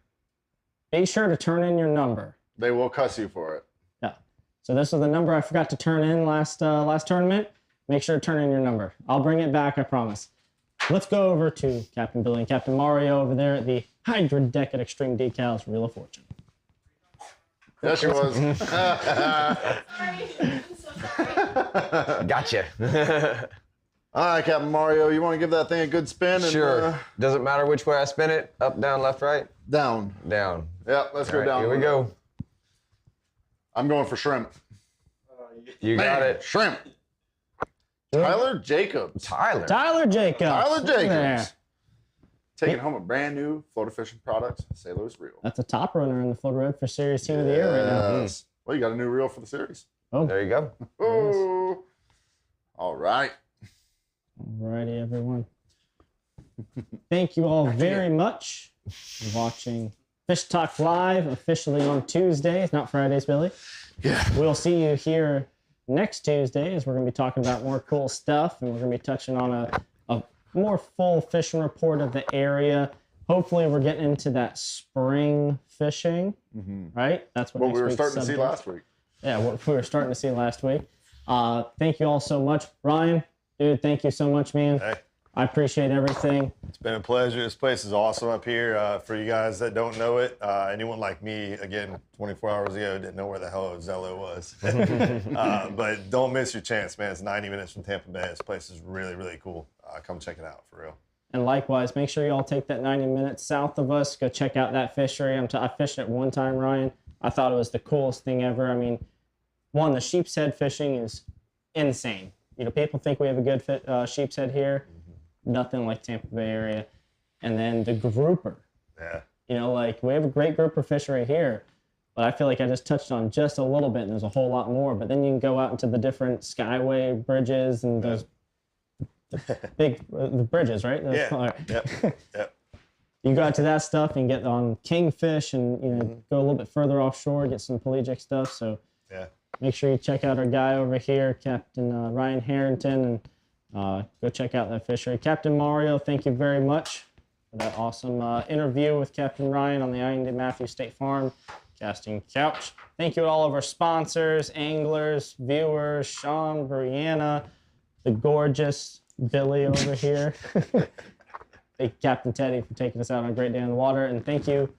Be sure to turn in your number. They will cuss you for it. Yeah. So this was the number I forgot to turn in last tournament. Make sure to turn in your number. I'll bring it back, I promise. Let's go over to Captain Billy and Captain Mario over there at the Hydro Deck at Extreme Decalz Reel of Fortune. Yes, she was. Gotcha. All right, Captain Mario, you want to give that thing a good spin? And, Sure. Doesn't matter which way I spin it. Up, down, left, right? Down. Down. Yep, let's go All right, down. Here we go. I'm going for shrimp. You got Man, it. Shrimp. Tyler Jacobs. Tyler. Tyler Jacobs. Tyler Jacobs. There. Taking home a brand new Florida fishing products, Ozello's reel. That's a top runner in the Florida Redfish Series Team of the Year right now. Yes. Well, you got a new reel for the series. Oh, There you go. Oh. All right. Alrighty, everyone. Thank you all very much for watching Fish Talk Live, officially on Tuesdays, not Fridays, Billy. Yeah. We'll see you here next Tuesday as we're going to be talking about more cool stuff, and we're going to be touching on a more full fishing report of the area. Hopefully, we're getting into that spring fishing, right? That's what we were week's starting to see subject. last week. Yeah, what we were starting to see last week. Thank you all so much. Ryan, dude, thank you so much, man. Hey. I appreciate everything. It's been a pleasure. This place is awesome up here. For you guys that don't know it, anyone like me, again, 24 hours ago, didn't know where the hell Ozello was. But don't miss your chance, man. It's 90 minutes from Tampa Bay. This place is really, really cool. Come check it out, for real. And likewise, make sure you all take that 90 minutes south of us. Go check out that fishery. I fished it one time, Ryan. I thought it was the coolest thing ever. I mean, one, the sheep's head fishing is insane. You know, people think we have a good sheep's head here. Nothing like Tampa Bay area. And then the grouper. Yeah. You know, like we have a great grouper fishery here, but I feel like I just touched on just a little bit and there's a whole lot more. But then you can go out into the different skyway bridges and those big the bridges, right? Yeah. Yep. You go out to that stuff and get on kingfish and, you know, go a little bit further offshore, get some pelagic stuff. So Yeah. make sure you check out our guy over here, Captain Ryan Harrington, and go check out that fishery. Captain Mario, thank you very much for that awesome interview with Captain Ryan on the Ayinde Matthews State Farm Casting Couch. Thank you to all of our sponsors, anglers, viewers, Sean, Brianna, the gorgeous Billy over here. Thank you, Captain Teddy, for taking us out on a great day on the water. And thank you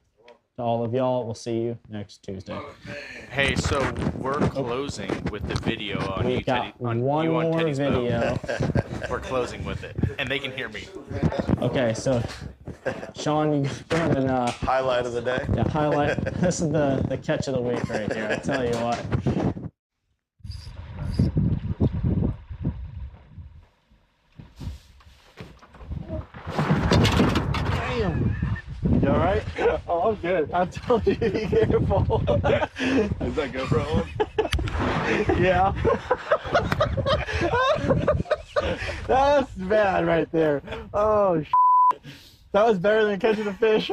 to all of y'all. We'll see you next Tuesday. Hey, so we're closing with the video on We you, got Teddy, on one you on more Teddy's video. boat. We're closing with it, and they can hear me. Okay, so Sean, you go ahead and Highlight of the day. yeah, highlight. This is the catch of the week right here. I tell you what. Damn. You all right? Oh, I'm good. I told you to be careful. Is that GoPro on? Yeah. That's bad right there. Oh, that was better than catching a fish.